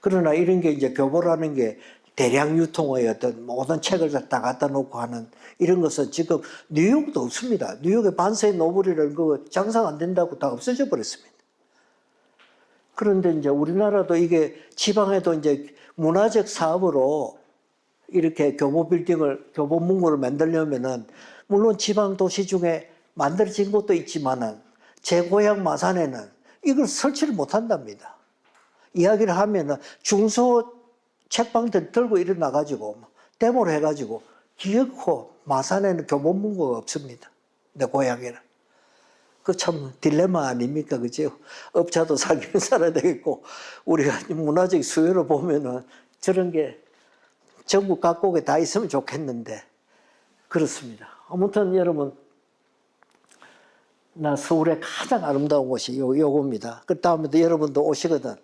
그러나 이런 게 이제 교보라는 게 대량 유통의 어떤 모든 책을 다 갖다 놓고 하는 이런 것은 지금 뉴욕도 없습니다. 뉴욕의 반세의 노블이라는 거 장사가 안 된다고 다 없어져 버렸습니다. 그런데 이제 우리나라도 이게 지방에도 이제 문화적 사업으로 이렇게 교보 빌딩을, 교보 문고를 만들려면은 물론 지방 도시 중에 만들어진 것도 있지만은 제 고향 마산에는 이걸 설치를 못 한답니다. 이야기를 하면은 중소 책방들 들고 일어나가지고 데모를 해가지고 기어코 마산에는 교보 문고가 없습니다. 내 고향에는. 그 참 딜레마 아닙니까? 그죠? 업자도 살기는 살아야 되겠고, 우리가 문화적 수요를 보면은 저런 게 전국 각국에 다 있으면 좋겠는데, 그렇습니다. 아무튼 여러분, 나 서울의 가장 아름다운 곳이 요겁니다. 그 다음에도 여러분도 오시거든.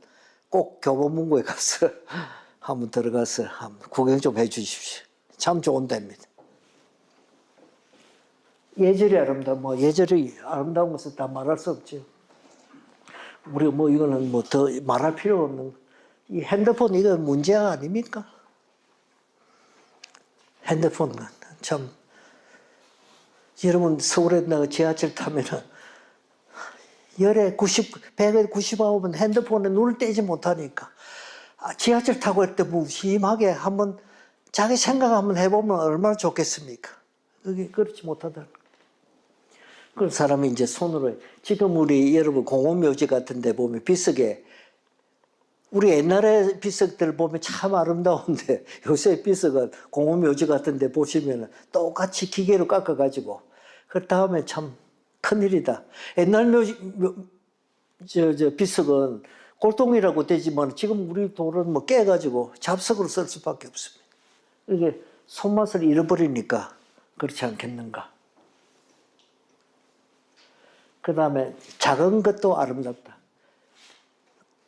꼭 교보문고에 가서 한번 들어가서 한번 구경 좀 해 주십시오. 참 좋은 데입니다. 예절이 예절이 아름다운 것은 다 말할 수 없죠. 우리가 이거는 더 말할 필요 없는, 이 핸드폰 이거 문제 아닙니까? 핸드폰 참, 여러분 서울에 지하철 타면은 열에 100에 99은 핸드폰에 눈을 떼지 못하니까 지하철 타고 할 때 무심하게 한번 자기 생각 한번 해보면 얼마나 좋겠습니까? 그게 그렇지 못하다. 그 사람이 이제 손으로, 지금 우리 여러분 공원묘지 같은 데 보면 비석에, 우리 옛날에 비석들 보면 참 아름다운데 요새 비석은 공원묘지 같은 데 보시면 똑같이 기계로 깎아가지고, 그 다음에 참 큰일이다. 옛날 비석은 골동이라고 되지만 지금 우리 돌은 깨가지고 잡석으로 쓸 수밖에 없습니다. 이게 손맛을 잃어버리니까 그렇지 않겠는가. 그 다음에 작은 것도 아름답다.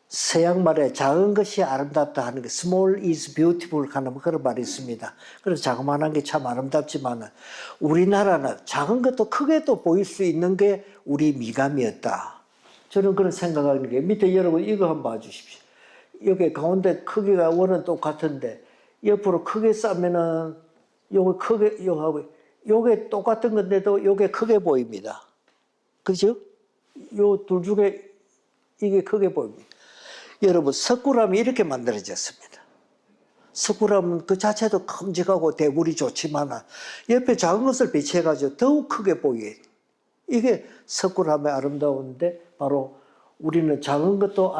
서양 말에 작은 것이 아름답다 하는 게 small is beautiful 하는 그런 말이 있습니다. 그래서 자그마한 게 참 아름답지만 우리나라는 작은 것도 크게도 보일 수 있는 게 우리 미감이었다. 저는 그런 생각하는 게, 밑에 여러분 이거 한번 봐주십시오. 여기 가운데 크기가 원은 똑같은데 옆으로 크게 싸면은 요게 크게, 요게 똑같은 건데도 요게 크게 보입니다. 그죠? 요 둘 중에 이게 크게 보입니다. 여러분 석굴암이 이렇게 만들어졌습니다. 석굴암은 그 자체도 큼직하고 대물이 좋지만 옆에 작은 것을 배치해가지고 더욱 크게 보이게. 이게 석굴암의 아름다운데 바로 우리는 작은 것도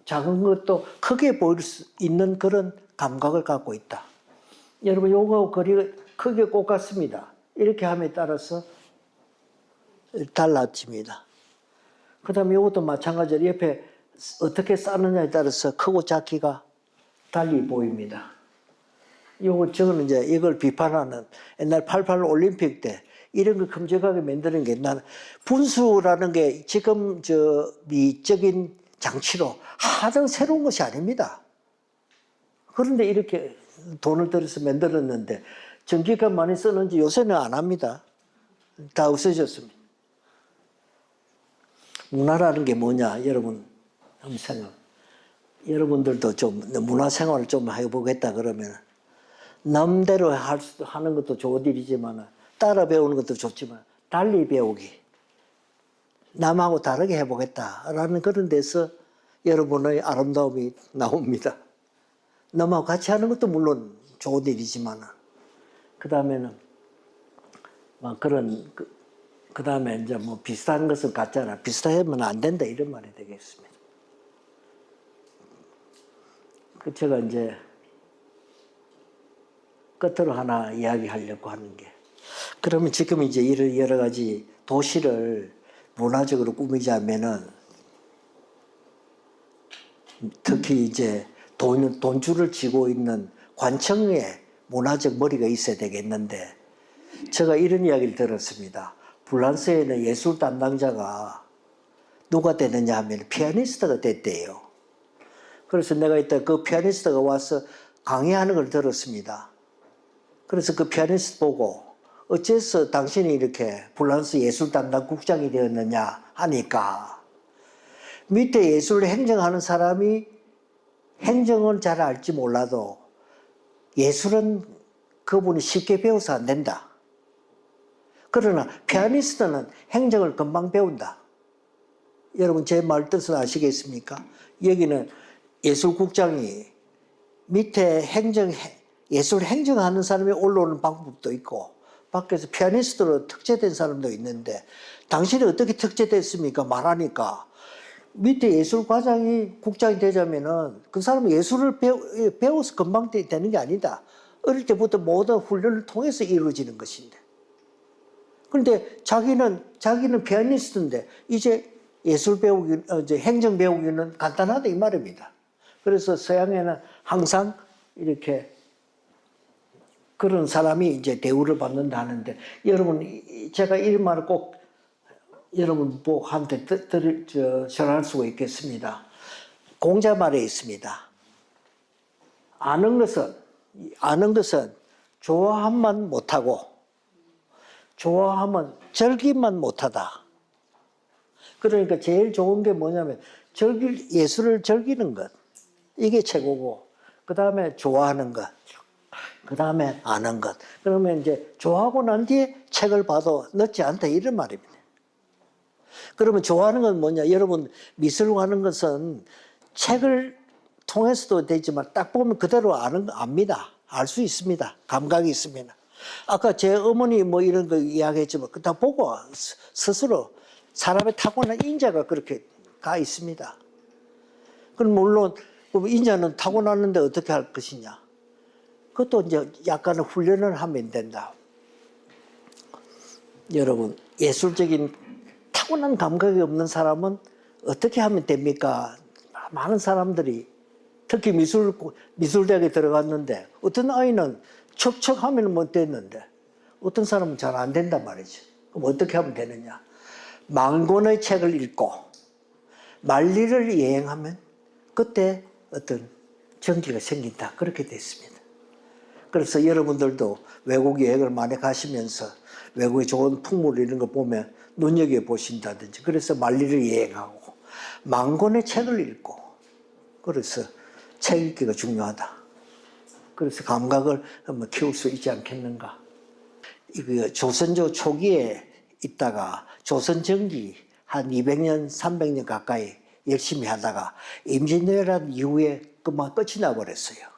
작은 것도 크게 보일 수 있는 그런 감각을 갖고 있다. 여러분 요거 거리가 크게 꼭 같습니다. 이렇게 함에 따라서 달라집니다. 그 다음에 이것도 마찬가지로 옆에 어떻게 쌓느냐에 따라서 크고 작기가 달리 보입니다. 저거는 이제 이걸 비판하는 옛날 88 올림픽 때 이런 걸 큼직하게 만드는 게 나는 분수라는 게 지금 미적인 장치로 하등 새로운 것이 아닙니다. 그런데 이렇게 돈을 들여서 만들었는데 전기가 많이 쓰는지 요새는 안 합니다. 다 없어졌습니다. 문화라는 게 뭐냐, 여러분 한번 생각. 여러분들도 좀 문화 생활을 좀 해보겠다 그러면 남대로 하는 것도 좋은 일이지만 따라 배우는 것도 좋지만 달리 배우기, 남하고 다르게 해보겠다라는 그런 데서 여러분의 아름다움이 나옵니다. 남하고 같이 하는 것도 물론 좋은 일이지만 그 다음에는 막 그 다음에 이제 뭐 비슷한 것은 같잖아. 비슷하면 안 된다 이런 말이 되겠습니다. 제가 이제 끝으로 하나 이야기하려고 하는 게, 그러면 지금 이제 이런 여러 가지 도시를 문화적으로 꾸미자면은 특히 이제 돈줄을 쥐고 있는 관청에 문화적 머리가 있어야 되겠는데, 제가 이런 이야기를 들었습니다. 불란서에는 예술 담당자가 누가 되느냐 하면 피아니스트가 됐대요. 그래서 내가 이따 그 피아니스트가 와서 강의하는 걸 들었습니다. 그래서 그 피아니스트 보고 어째서 당신이 이렇게 불란서 예술 담당 국장이 되었느냐 하니까, 밑에 예술 행정하는 사람이 행정은 잘 알지 몰라도 예술은 그분이 쉽게 배워서 안 된다. 그러나 피아니스트는 행정을 금방 배운다. 여러분 제 말 뜻은 아시겠습니까? 여기는 예술국장이 밑에 예술 행정하는 사람이 올라오는 방법도 있고 밖에서 피아니스트로 특재된 사람도 있는데, 당신이 어떻게 특재됐습니까? 말하니까 밑에 예술과장이 국장이 되자면은 그 사람은 예술을 배워서 금방 되는 게 아니다. 어릴 때부터 모든 훈련을 통해서 이루어지는 것인데. 그런데 자기는 피아니스트인데 이제 예술 배우기, 이제 행정 배우기는 간단하다 이 말입니다. 그래서 서양에는 항상 이렇게 그런 사람이 이제 대우를 받는다 하는데, 여러분 제가 이 말을 꼭 여러분한테 전할 수가 있겠습니다. 공자 말에 있습니다. 아는 것은 좋아함만 못하고 좋아하면 즐기만 못하다. 그러니까 제일 좋은 게 뭐냐면 예술을 즐기는 것, 이게 최고고, 그 다음에 좋아하는 것, 그 다음에 아는 것. 그러면 이제 좋아하고 난 뒤에 책을 봐도 늦지 않다 이런 말입니다. 그러면 좋아하는 건 뭐냐? 여러분 미술하는 것은 책을 통해서도 되지만 딱 보면 그대로 압니다. 알 수 있습니다. 감각이 있습니다. 아까 제 어머니 뭐 이런 거 이야기했지만 다 보고 스스로 사람의 타고난 인자가 그렇게 가 있습니다. 그럼 물론 인자는 타고났는데 어떻게 할 것이냐? 그것도 이제 약간의 훈련을 하면 된다. 여러분 예술적인 타고난 감각이 없는 사람은 어떻게 하면 됩니까? 많은 사람들이 특히 미술대학에 들어갔는데 어떤 아이는 척척하면 못 됐는데 어떤 사람은 잘 안 된단 말이죠. 그럼 어떻게 하면 되느냐? 만 권의 책을 읽고 만리를 여행하면 그때 어떤 정기가 생긴다. 그렇게 됐습니다. 그래서 여러분들도 외국 여행을 많이 가시면서 외국의 좋은 풍물 이런 거 보면 눈여겨보신다든지, 그래서 만리를 여행하고 만 권의 책을 읽고, 그래서 책 읽기가 중요하다. 그래서 감각을 한번 키울 수 있지 않겠는가. 이거 조선조 초기에 있다가 조선 전기 한 200년, 300년 가까이 열심히 하다가 임진왜란 이후에 그만 끝이 나버렸어요.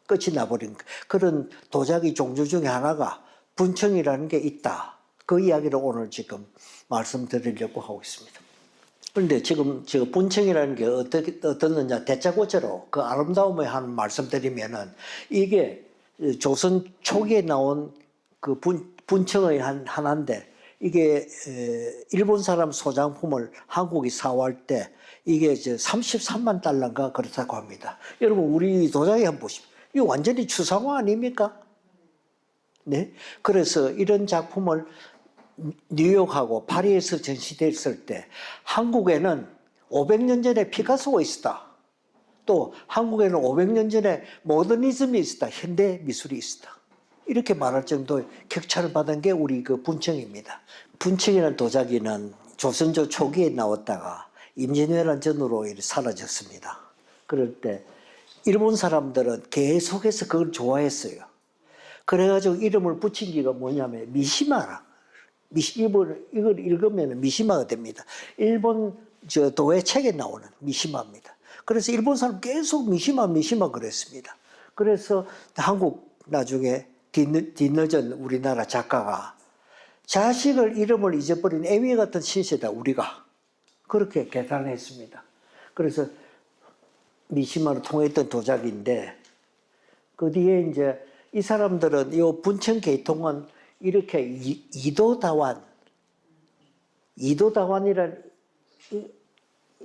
끝이 나버린 그런 도자기 종류 중에 하나가 분청이라는 게 있다. 그 이야기를 오늘 지금 말씀드리려고 하고 있습니다. 그런데 지금 분청이라는 게 어떻느냐 대자고체로 그 아름다움에 한 말씀드리면은 이게 조선 초기에 나온 그 분청의 하나인데 이게 일본 사람 소장품을 한국이 사오할 때 이게 이제 33만 달러인가 그렇다고 합니다. 여러분 우리 도자기 한번 보십시오. 이거 완전히 추상화 아닙니까? 네. 그래서 이런 작품을 뉴욕하고 파리에서 전시됐을 때 한국에는 500년 전에 피카소가 있었다. 또 한국에는 500년 전에 모더니즘이 있었다. 현대 미술이 있었다. 이렇게 말할 정도의 격차를 받은 게 우리 그 분청입니다. 분청이라는 도자기는 조선조 초기에 나왔다가 임진왜란 전후로 사라졌습니다. 그럴 때 일본 사람들은 계속해서 그걸 좋아했어요. 그래가지고 이름을 붙인 게가 뭐냐면 미시마라. 이걸 읽으면 미시마가 됩니다. 일본 도의 책에 나오는 미시마입니다. 그래서 일본 사람 계속 미시마 그랬습니다. 그래서 한국 나중에 뒤늦은 우리나라 작가가 자식을 이름을 잊어버린 애미 같은 신세다 우리가 그렇게 계산했습니다. 그래서 미시마로 통했던 도자기인데 그 뒤에 이제 이 사람들은 이 분청 계통은 이렇게 이도다완이란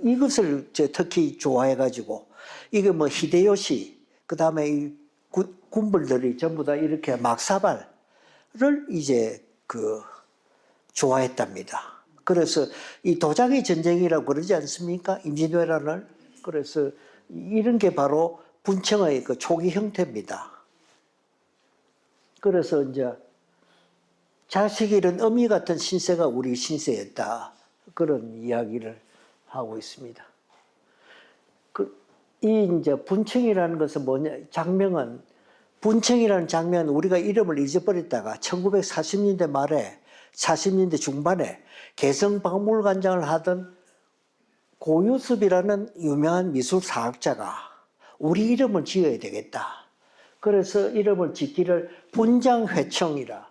이것을 특히 좋아해가지고 이게 뭐 히데요시 그 다음에 이 군벌들이 전부 다 이렇게 막사발을 이제 좋아했답니다. 그래서 이 도자기 전쟁이라고 그러지 않습니까? 임진왜란을. 그래서 이런 게 바로 분청의 그 초기 형태입니다. 그래서 이제 자식 잃은 어미 같은 신세가 우리 신세였다. 그런 이야기를 하고 있습니다. 이 이제 분청이라는 것은 뭐냐? 장명은 분청이라는 장면은 우리가 이름을 잊어버렸다가 1940년대 말에 40년대 중반에 개성박물관장을 하던 고유섭이라는 유명한 미술사학자가 우리 이름을 지어야 되겠다. 그래서 이름을 짓기를 분장회청이라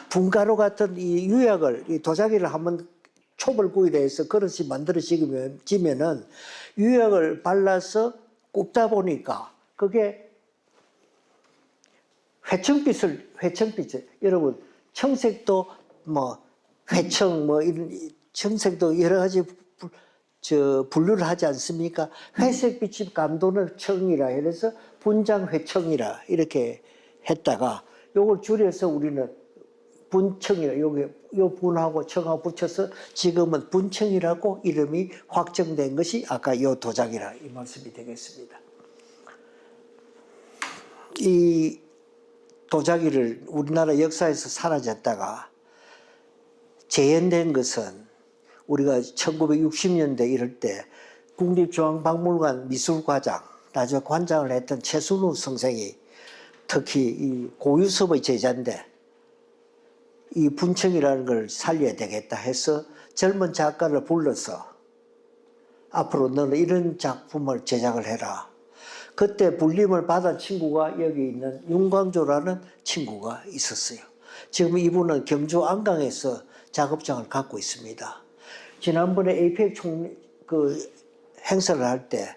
분가루 같은 이 유약을 이 도자기를 한번 촉을 구이해서 그릇이 만들어지면은 유약을 발라서 굽다 보니까 그게 회청빛을 여러분 청색도 뭐 회청 뭐 이런 청색도 여러 가지 분류를 하지 않습니까? 회색빛이 감도는 청이라 해서 분장회청이라 이렇게 했다가 요걸 줄여서 우리는 분청이라 요 분하고 청하고 붙여서 지금은 분청이라고 이름이 확정된 것이 아까 요 도자기라 이 말씀이 되겠습니다. 이 도자기를 우리나라 역사에서 사라졌다가 재현된 것은 우리가 1960년대 이럴 때 국립중앙박물관 미술과장, 나중에 관장을 했던 최순우 선생이 특히 이 고유섭의 제자인데 이 분청이라는 걸 살려야 되겠다 해서 젊은 작가를 불러서 앞으로 너는 이런 작품을 제작을 해라. 그때 불림을 받은 친구가 여기 있는 윤광조라는 친구가 있었어요. 지금 이분은 경주 안강에서 작업장을 갖고 있습니다. 지난번에 APEC 행사를 할 때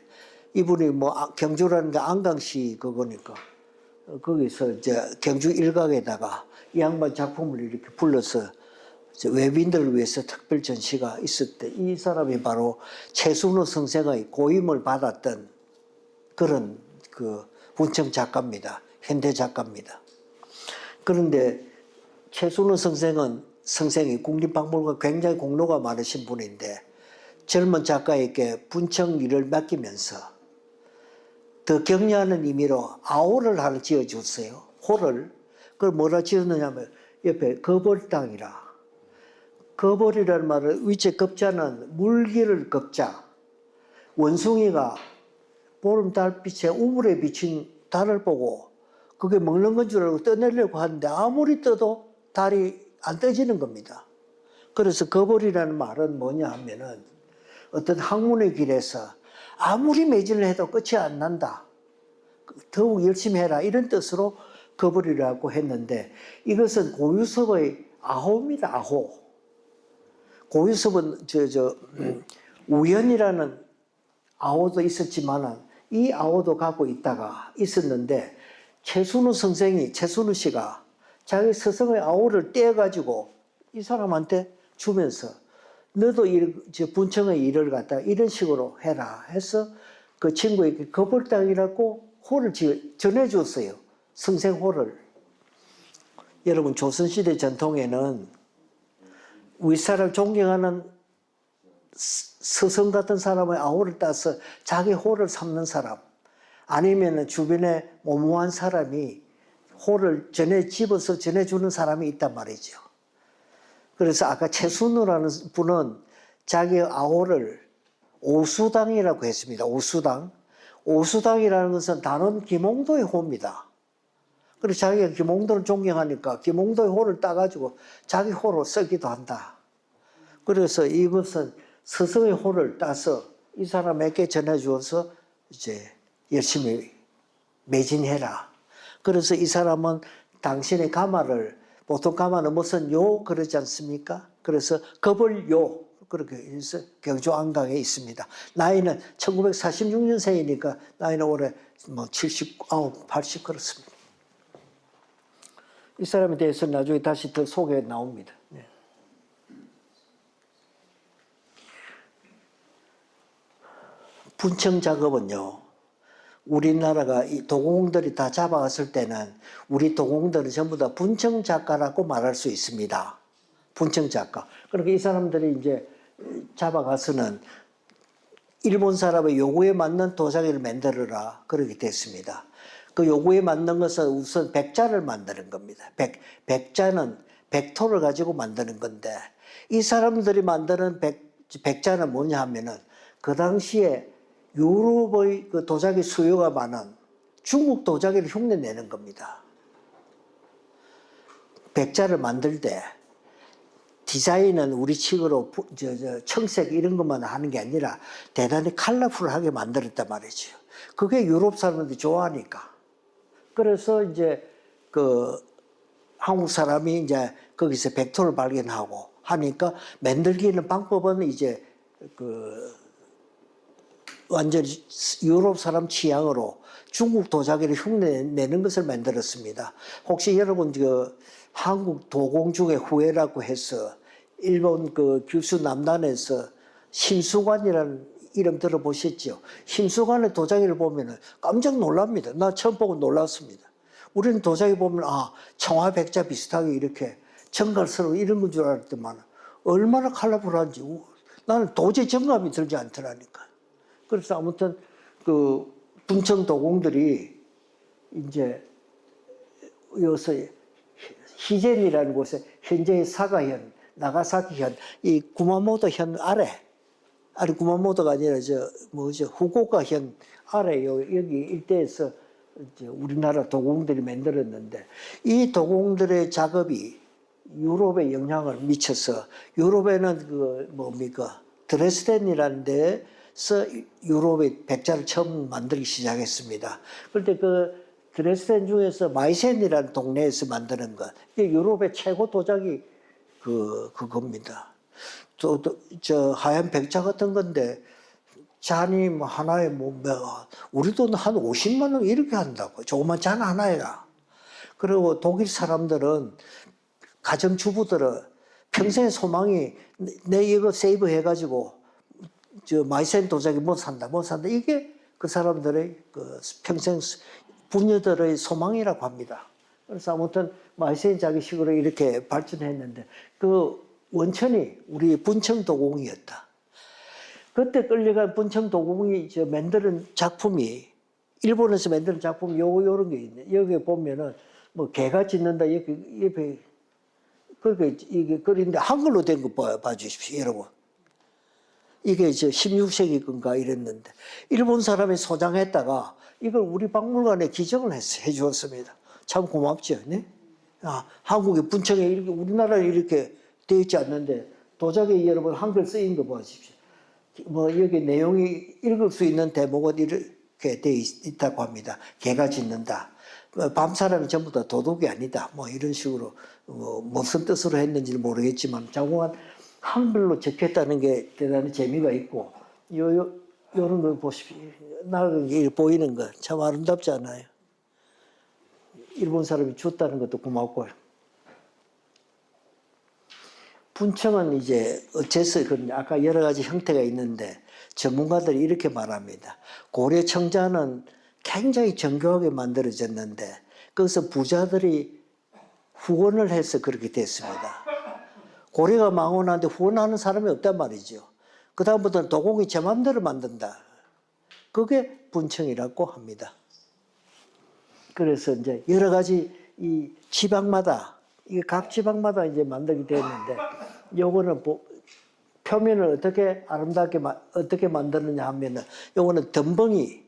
이분이 뭐 경주라는 게 안강시 그거니까 거기서 이제 경주 일각에다가 이 양반 작품을 이렇게 불러서 외빈들을 위해서 특별 전시가 있을 때 이 사람이 바로 최순호 선생의 고임을 받았던 그런 분청 작가입니다. 현대 작가입니다. 그런데 최순호 선생이 국립박물관 굉장히 공로가 많으신 분인데 젊은 작가에게 분청 일을 맡기면서 더 격려하는 의미로 아호를 하나 지어줬어요. 호를. 그걸 뭐라 지었느냐면 옆에 거벌당이라. 거벌이라는 말은 위째 겁자는 물기를 겁자. 원숭이가 보름달빛에 우물에 비친 달을 보고 그게 먹는 건 줄 알고 떠내려고 하는데 아무리 떠도 달이 안 떠지는 겁니다. 그래서 거벌이라는 말은 뭐냐 하면은 어떤 학문의 길에서 아무리 매진을 해도 끝이 안 난다. 더욱 열심히 해라 이런 뜻으로 거부리라고 했는데 이것은 고유섭의 아호입니다. 아호. 고유섭은 우연이라는 아호도 있었지만 이 아호도 갖고 있다가 있었는데 최순우 씨가 자기 스승의 아호를 떼어가지고 이 사람한테 주면서 너도 분청의 일을 갖다 이런 식으로 해라 해서 그 친구에게 거벌당이라고 호를 전해줬어요. 성생호를. 여러분 조선시대 전통에는 윗사람 존경하는 스승 같은 사람의 아호를 따서 자기 호를 삼는 사람 아니면 주변에 모모한 사람이 호를 집어서 전해주는 사람이 있단 말이죠. 그래서 아까 최순우라는 분은 자기 아호를 오수당이라고 했습니다. 오수당. 오수당이라는 것은 단원 김홍도의 호입니다. 그래서 자기가 김홍도를 존경하니까 김홍도의 호를 따가지고 자기 호로 쓰기도 한다. 그래서 이것은 스승의 호를 따서 이 사람에게 전해주어서 이제 열심히 매진해라. 그래서 이 사람은 당신의 가마를 보통 가마는 무슨 요 그러지 않습니까? 그래서 거벌요 그렇게 해서 경주 안강에 있습니다. 나이는 1946년생이니까 나이는 올해 79, 80 그렇습니다. 이 사람에 대해서 나중에 다시 더 소개 나옵니다. 네. 분청 작업은요. 우리나라가 이 도공들이 다 잡아갔을 때는 우리 도공들은 전부 다 분청 작가라고 말할 수 있습니다. 분청 작가. 그러니까 이 사람들이 이제 잡아가서는 일본 사람의 요구에 맞는 도자기를 만들어라 그렇게 됐습니다. 그 요구에 맞는 것은 우선 백자를 만드는 겁니다. 백자는 백토를 가지고 만드는 건데 이 사람들이 만드는 백자는 뭐냐 하면은 그 당시에 유럽의 그 도자기 수요가 많은 중국 도자기를 흉내내는 겁니다. 백자를 만들 때 디자인은 우리 식으로 청색 이런 것만 하는 게 아니라 대단히 컬러풀하게 만들었단 말이죠. 그게 유럽 사람들이 좋아하니까. 그래서 이제 그 한국 사람이 이제 거기서 백토를 발견하고 하니까 만들기는 방법은 이제 그 완전히 유럽 사람 취향으로 중국 도자기를 흉내내는 것을 만들었습니다. 혹시 여러분 그 한국 도공 중의 후예라고 해서 일본 그 규슈 남단에서 심수관이라는 이름 들어보셨죠? 심수관의 도자기를 보면 깜짝 놀랍니다. 나 처음 보고 놀랐습니다. 우리는 도자기 보면 청화백자 비슷하게 이렇게 정갈스러운 이런 건 줄 알았더만 얼마나 컬러풀한지 나는 도저히 정감이 들지 않더라니까. 그래서 아무튼 그 분청 도공들이 이제 여기서 히젠이라는 곳에 현재의 사가현, 나가사키현, 이 구마모토 현 아래 구마모토가 아니라 후쿠오카 현 아래 여기 일대에서 이제 우리나라 도공들이 만들었는데 이 도공들의 작업이 유럽에 영향을 미쳐서 유럽에는 그 뭡니까 드레스덴이라는 데서 유럽의 백자를 처음 만들기 시작했습니다. 그런데 그 드레스덴 중에서 마이센이라는 동네에서 만드는 것, 이게 유럽의 최고 도자기 그겁니다. 저 하얀 백자 같은 건데 잔이 뭐 하나에 우리도 한 50만 원 이렇게 한다고. 조그만 잔 하나에라. 그리고 독일 사람들은 가정주부들은 평생의 소망이 내 이거 세이브 해가지고 저 마이센 도자기 못 산다. 이게 그 사람들의 그 평생 부녀들의 소망이라고 합니다. 그래서 아무튼 마이센 자기식으로 이렇게 발전했는데 그 원천이 우리 분청도공이었다. 그때 끌려간 분청도공이 만드는 작품이 일본에서 만드는 작품이 요런 게 있네. 여기 보면은 뭐 개가 짖는다 옆에 그렇게 이게 그런데 한글로 된 거 봐주십시오, 여러분. 이게 16세기 건가 이랬는데 일본 사람이 소장했다가 이걸 우리 박물관에 기증을 해주었습니다. 참 고맙죠, 네? 한국의 분청에 이렇게 우리나라에 이렇게 되어 있지 않는데 도자기 여러분 한글 쓰인 거 보십시오. 뭐 여기 내용이 읽을 수 있는 대목은 이렇게 이렇게 돼 있다고 합니다. 개가 짖는다. 밤 사람이 전부 다 도둑이 아니다. 뭐 이런 식으로 무슨 뜻으로 했는지는 모르겠지만 자궁안 한글로 적혔다는 게 대단히 재미가 있고 요런 거 보십시오. 나게 보이는 거 참 아름답지 않아요? 일본 사람이 줬다는 것도 고맙고요. 분청은 이제 어째서 아까 여러 가지 형태가 있는데 전문가들이 이렇게 말합니다. 고려 청자는 굉장히 정교하게 만들어졌는데 거기서 부자들이 후원을 해서 그렇게 됐습니다. 고려가 망하고 나는데 후원하는 사람이 없단 말이죠. 그 다음부터는 도공이 제 마음대로 만든다. 그게 분청이라고 합니다. 그래서 이제 여러 가지 이 지방마다 이게 각 지방마다 이제 만들게 되었는데 요거는 표면을 어떻게 아름답게 어떻게 만드느냐 하면은 요거는 덤벙이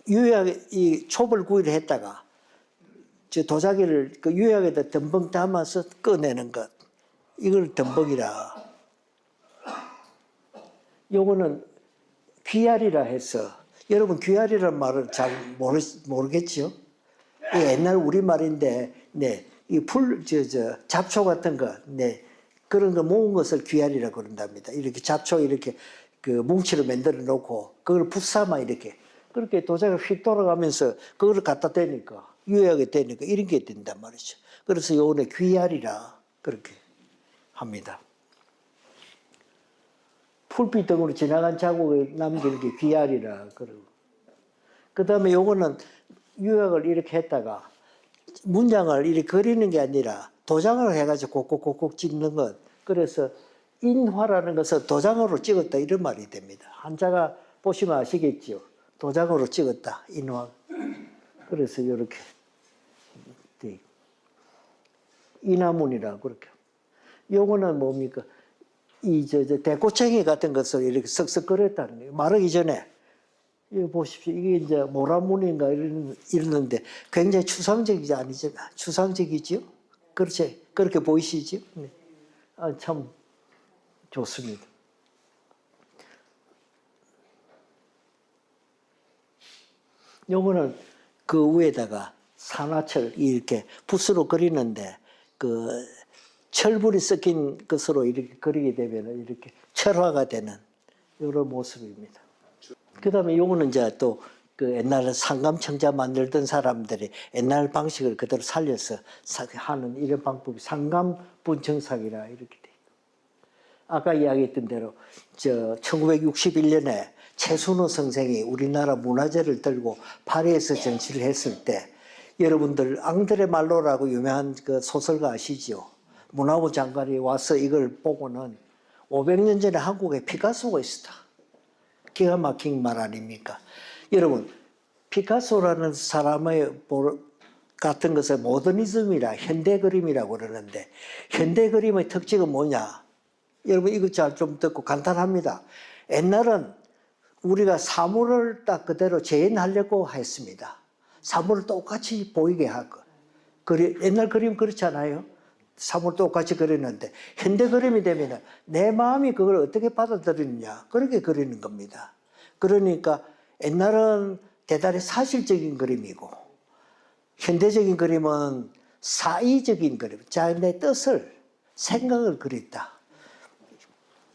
유약에 이 촛불구이를 했다가 저 도자기를 그 유약에다 덤벙 담아서 꺼내는 것 이걸 덤벙이라. 요거는 귀알이라 해서 여러분 귀알이라는 말을 잘 모르겠죠? 옛날 우리말인데 네, 이 잡초 같은 거 네. 그런 거 모은 것을 귀알이라고 그런답니다. 이렇게 잡초 이렇게 그 뭉치로 만들어 놓고 그걸 붓삼아 이렇게 그렇게 도자기가 휙 돌아가면서 그걸 갖다 대니까 유약에 대니까 이런 게 된단 말이죠. 그래서 요번에 귀알이라 그렇게 합니다. 풀빛 등으로 지나간 자국을 남기는 게 귀알이라 그러고 그 다음에 요거는 유약을 이렇게 했다가 문장을 이렇게 그리는 게 아니라 도장을 해가지고 꼭꼭꼭꼭 찍는 것. 그래서 인화라는 것은 도장으로 찍었다 이런 말이 됩니다. 한자가 보시면 아시겠죠. 도장으로 찍었다 인화. 그래서 이렇게 인화문이라고 그렇게. 요거는 뭡니까? 이 대꼬챙이 같은 것을 이렇게 석석거렸다는 거예요. 마르기 전에. 이거 보십시오. 이게 이제 모란문인가 이러는데 굉장히 추상적이지 아니죠? 추상적이죠? 그렇지? 그렇게 보이시죠? 네. 아, 참 좋습니다. 요거는 그 위에다가 산화철 이렇게 붓으로 그리는데 그 철분이 섞인 것으로 이렇게 그리게 되면 이렇게 철화가 되는 이런 모습입니다. 그 다음에 요거는 이제 또 그 옛날에 상감청자 만들던 사람들이 옛날 방식을 그대로 살려서 하는 이런 방법이 상감분청삭이라 이렇게 돼 있고. 아까 이야기했던 대로 1961년에 최순호 선생이 우리나라 문화재를 들고 파리에서 전시를 했을 때 여러분들 앙드레 말로라고 유명한 그 소설가 아시죠? 문화부 장관이 와서 이걸 보고는 500년 전에 한국에 피카소가 있었다. 기가 막힌 말 아닙니까? 여러분 피카소라는 사람의 같은 것을 모더니즘이라 현대 그림이라고 그러는데 현대 그림의 특징은 뭐냐? 여러분 이거 잘 좀 듣고 간단합니다. 옛날은 우리가 사물을 딱 그대로 재현하려고 했습니다. 사물을 똑같이 보이게 하고. 옛날 그림 그렇지 않아요? 사물 똑같이 그리는데 현대 그림이 되면 내 마음이 그걸 어떻게 받아들이느냐 그렇게 그리는 겁니다. 그러니까 옛날은 대단히 사실적인 그림이고 현대적인 그림은 사의적인 그림, 자신의 뜻을 생각을 그렸다.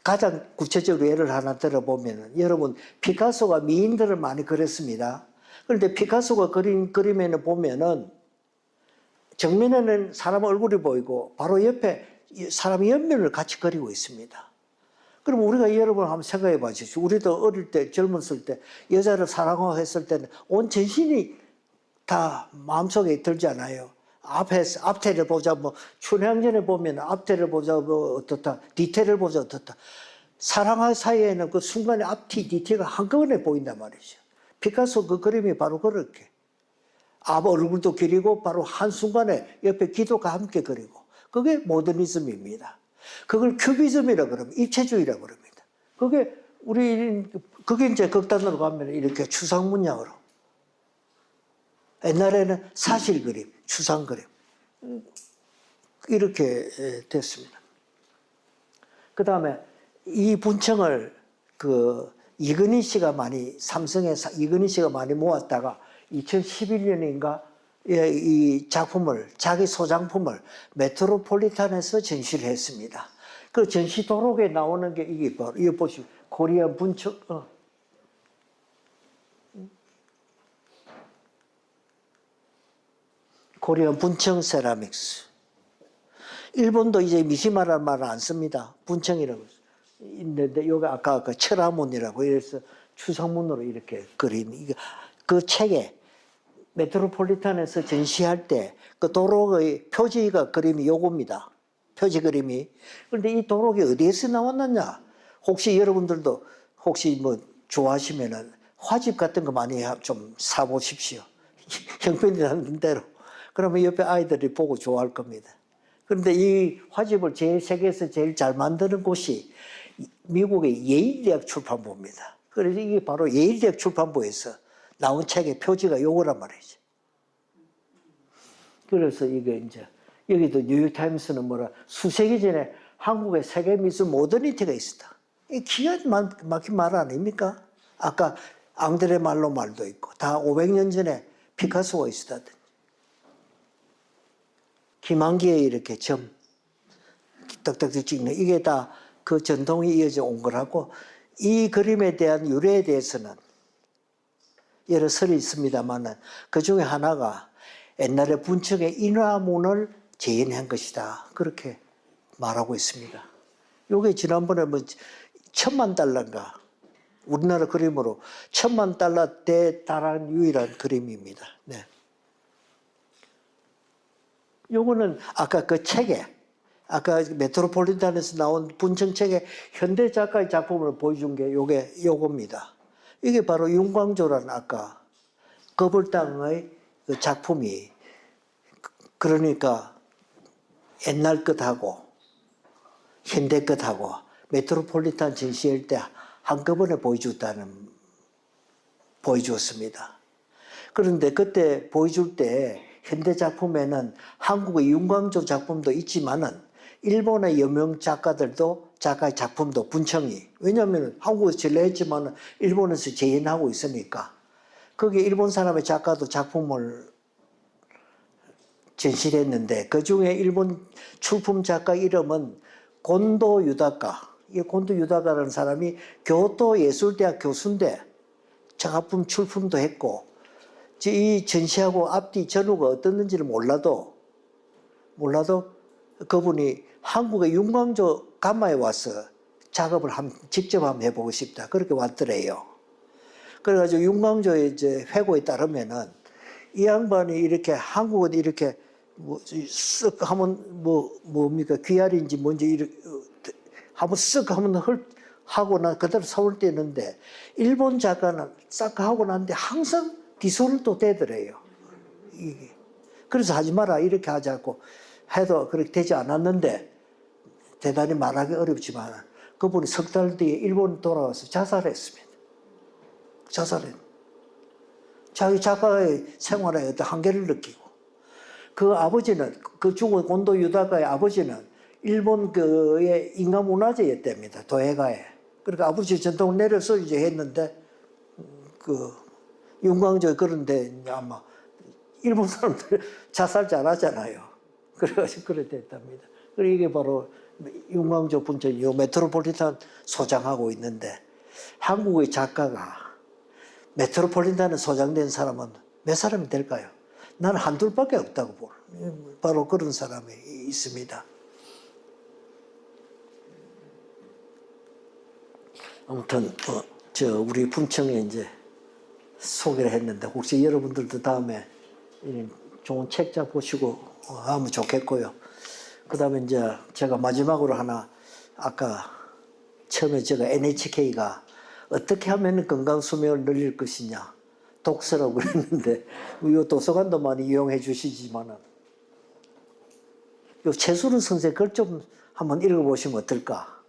가장 구체적으로 예를 하나 들어보면 여러분 피카소가 미인들을 많이 그렸습니다. 그런데 피카소가 그린 그림에는 보면은 정면에는 사람 얼굴이 보이고 바로 옆에 사람의 옆면을 같이 그리고 있습니다. 그럼 우리가 여러분 한번 생각해 봐주십시오. 우리도 어릴 때 젊었을 때 여자를 사랑하고 했을 때는 온 전신이 다 마음속에 들지 않아요. 앞태를 보자 뭐 춘향전에 보면 앞태를 보자 뭐 어떻다 뒤태를 보자 어떻다. 사랑할 사이에는 그 순간에 앞뒤 뒤태가 한꺼번에 보인단 말이죠. 피카소 그 그림이 바로 그렇게 앞 얼굴도 그리고 바로 한순간에 옆에 기도가 함께 그리고 그게 모더니즘입니다. 그걸 큐비즘이라고 그럽니다. 입체주의라고 그럽니다. 그게 이제 극단으로 가면 이렇게 추상 문양으로. 옛날에는 사실 그림, 추상 그림. 이렇게 됐습니다. 그 다음에 이 분청을 이건희 씨가 많이 삼성의 이건희 씨가 많이 모았다가 2011년인가 이 작품을 자기 소장품을 메트로폴리탄에서 전시를 했습니다. 그 전시 도록에 나오는 게 이게 바로 이거 보시면 코리안 분청 코리안 분청 세라믹스. 일본도 이제 미시마라는 말을 안 씁니다. 분청이라고 있는데 여기 아까 그 철화문이라고 이래서 추상문으로 이렇게 그림 이거 그 책에 메트로폴리탄에서 전시할 때 그 도록의 표지가 그림이 요겁니다. 표지 그림이. 그런데 이 도록이 어디에서 나왔느냐? 혹시 여러분들도 혹시 뭐 좋아하시면은 화집 같은 거 많이 좀 사보십시오. 형편이 닿는 대로. 그러면 옆에 아이들이 보고 좋아할 겁니다. 그런데 이 화집을 세계에서 제일 잘 만드는 곳이 미국의 예일대학 출판부입니다. 그래서 이게 바로 예일대학 출판부에서 나온 책의 표지가 요거란 말이죠. 그래서 이게 이제 여기도 뉴욕타임스는 뭐라 수세기 전에 한국의 세계 미술 모더니티가 있었다. 이 기가 막힌 말 아닙니까? 아까 앙드레 말로 말도 있고 다 500년 전에 피카소가 있었다든지. 김한기에 이렇게 점 떡떡떡 찍는 이게 다 그 전통이 이어져 온 거라고. 이 그림에 대한 유래에 대해서는 여러 설이 있습니다만 그 중에 하나가 옛날에 분청의 인화문을 재현한 것이다. 그렇게 말하고 있습니다. 요게 지난번에 뭐 1,000만 달러인가 우리나라 그림으로 1,000만 달러대에 달한 유일한 그림입니다. 네. 요거는 아까 그 책에 아까 메트로폴리탄에서 나온 분청책에 현대 작가의 작품을 보여준 게 요겁니다. 이게 바로 윤광조라는 아까 거불당의 그 작품이 그러니까 옛날 것하고 현대 것하고 메트로폴리탄 전시할 때 한꺼번에 보여주었습니다. 그런데 그때 보여줄 때 현대 작품에는 한국의 윤광조 작품도 있지만은 일본의 여명 작가들도 작가의 작품도 분청이 왜냐하면 한국에서 전래했지만 일본에서 재현하고 있으니까 거기에 일본 사람의 작가도 작품을 전시를 했는데 그중에 일본 출품 작가 이름은 곤도 유다카. 이 곤도 유다카라는 사람이 교토 예술대학 교수인데 작품 출품도 했고 이 전시하고 앞뒤 전후가 어떻는지를 몰라도 그분이 한국의 윤광조 가마에 와서 작업을 직접 한번 해보고 싶다. 그렇게 왔더래요. 그래가지고 윤광조의 이제 회고에 따르면은 이 양반이 이렇게 한국은 이렇게 쓱 하면 뭡니까 귀알인지 뭔지 이렇게 한번 쓱 하면 하고 나 그대로 서울 떼는데 일본 작가는 싹 하고 났는데 항상 뒤손을 또 대더래요. 이게. 그래서 하지 마라 이렇게 하자고 해도 그렇게 되지 않았는데 대단히 말하기 어렵지만 그분이 석 달 뒤에 일본 돌아와서 자살했습니다. 자기 작가의 생활에 어떤 한계를 느끼고 그 아버지는 그 죽은 곤도 유다카의 아버지는 일본 그의 인간문화재였답니다. 도예가에. 그러니까 아버지 전통을 내려서 이제 했는데 그 윤광조 그런데 아마 일본 사람들 자살 잘하잖아요. 그래가지고 그래 됐답니다. 그리고 이게 바로 윤광조 분청이 요 메트로폴리탄 소장하고 있는데 한국의 작가가 메트로폴리탄에 소장된 사람은 몇 사람이 될까요? 나는 한둘밖에 없다고 볼. 바로 그런 사람이 있습니다. 아무튼 우리 분청에 이제 소개를 했는데 혹시 여러분들도 다음에 좋은 책자 보시고 하면 좋겠고요. 그 다음에 이제 제가 마지막으로 하나 아까 처음에 제가 NHK가 어떻게 하면 건강 수명을 늘릴 것이냐 독서라고 그랬는데 이 도서관도 많이 이용해 주시지만은 이 최수른 선생 글 좀 한번 읽어보시면 어떨까.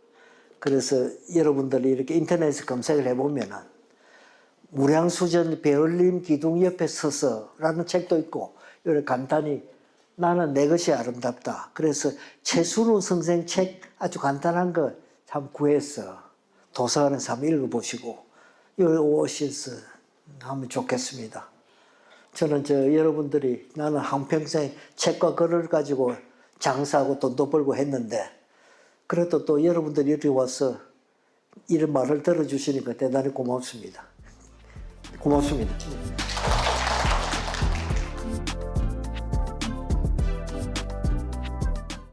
그래서 여러분들이 이렇게 인터넷에 검색을 해보면은 무량수전 베를린 기둥 옆에 서서라는 책도 있고 이렇게 간단히 나는 내 것이 아름답다. 그래서 최수로 선생 책 아주 간단한 거 참 구해서 도서관에서 한번 읽어보시고 오시스 하면 좋겠습니다. 저는 여러분들이 나는 한평생 책과 글을 가지고 장사하고 돈도 벌고 했는데 그래도 또 여러분들이 이렇게 와서 이런 말을 들어주시니까 대단히 고맙습니다. 고맙습니다.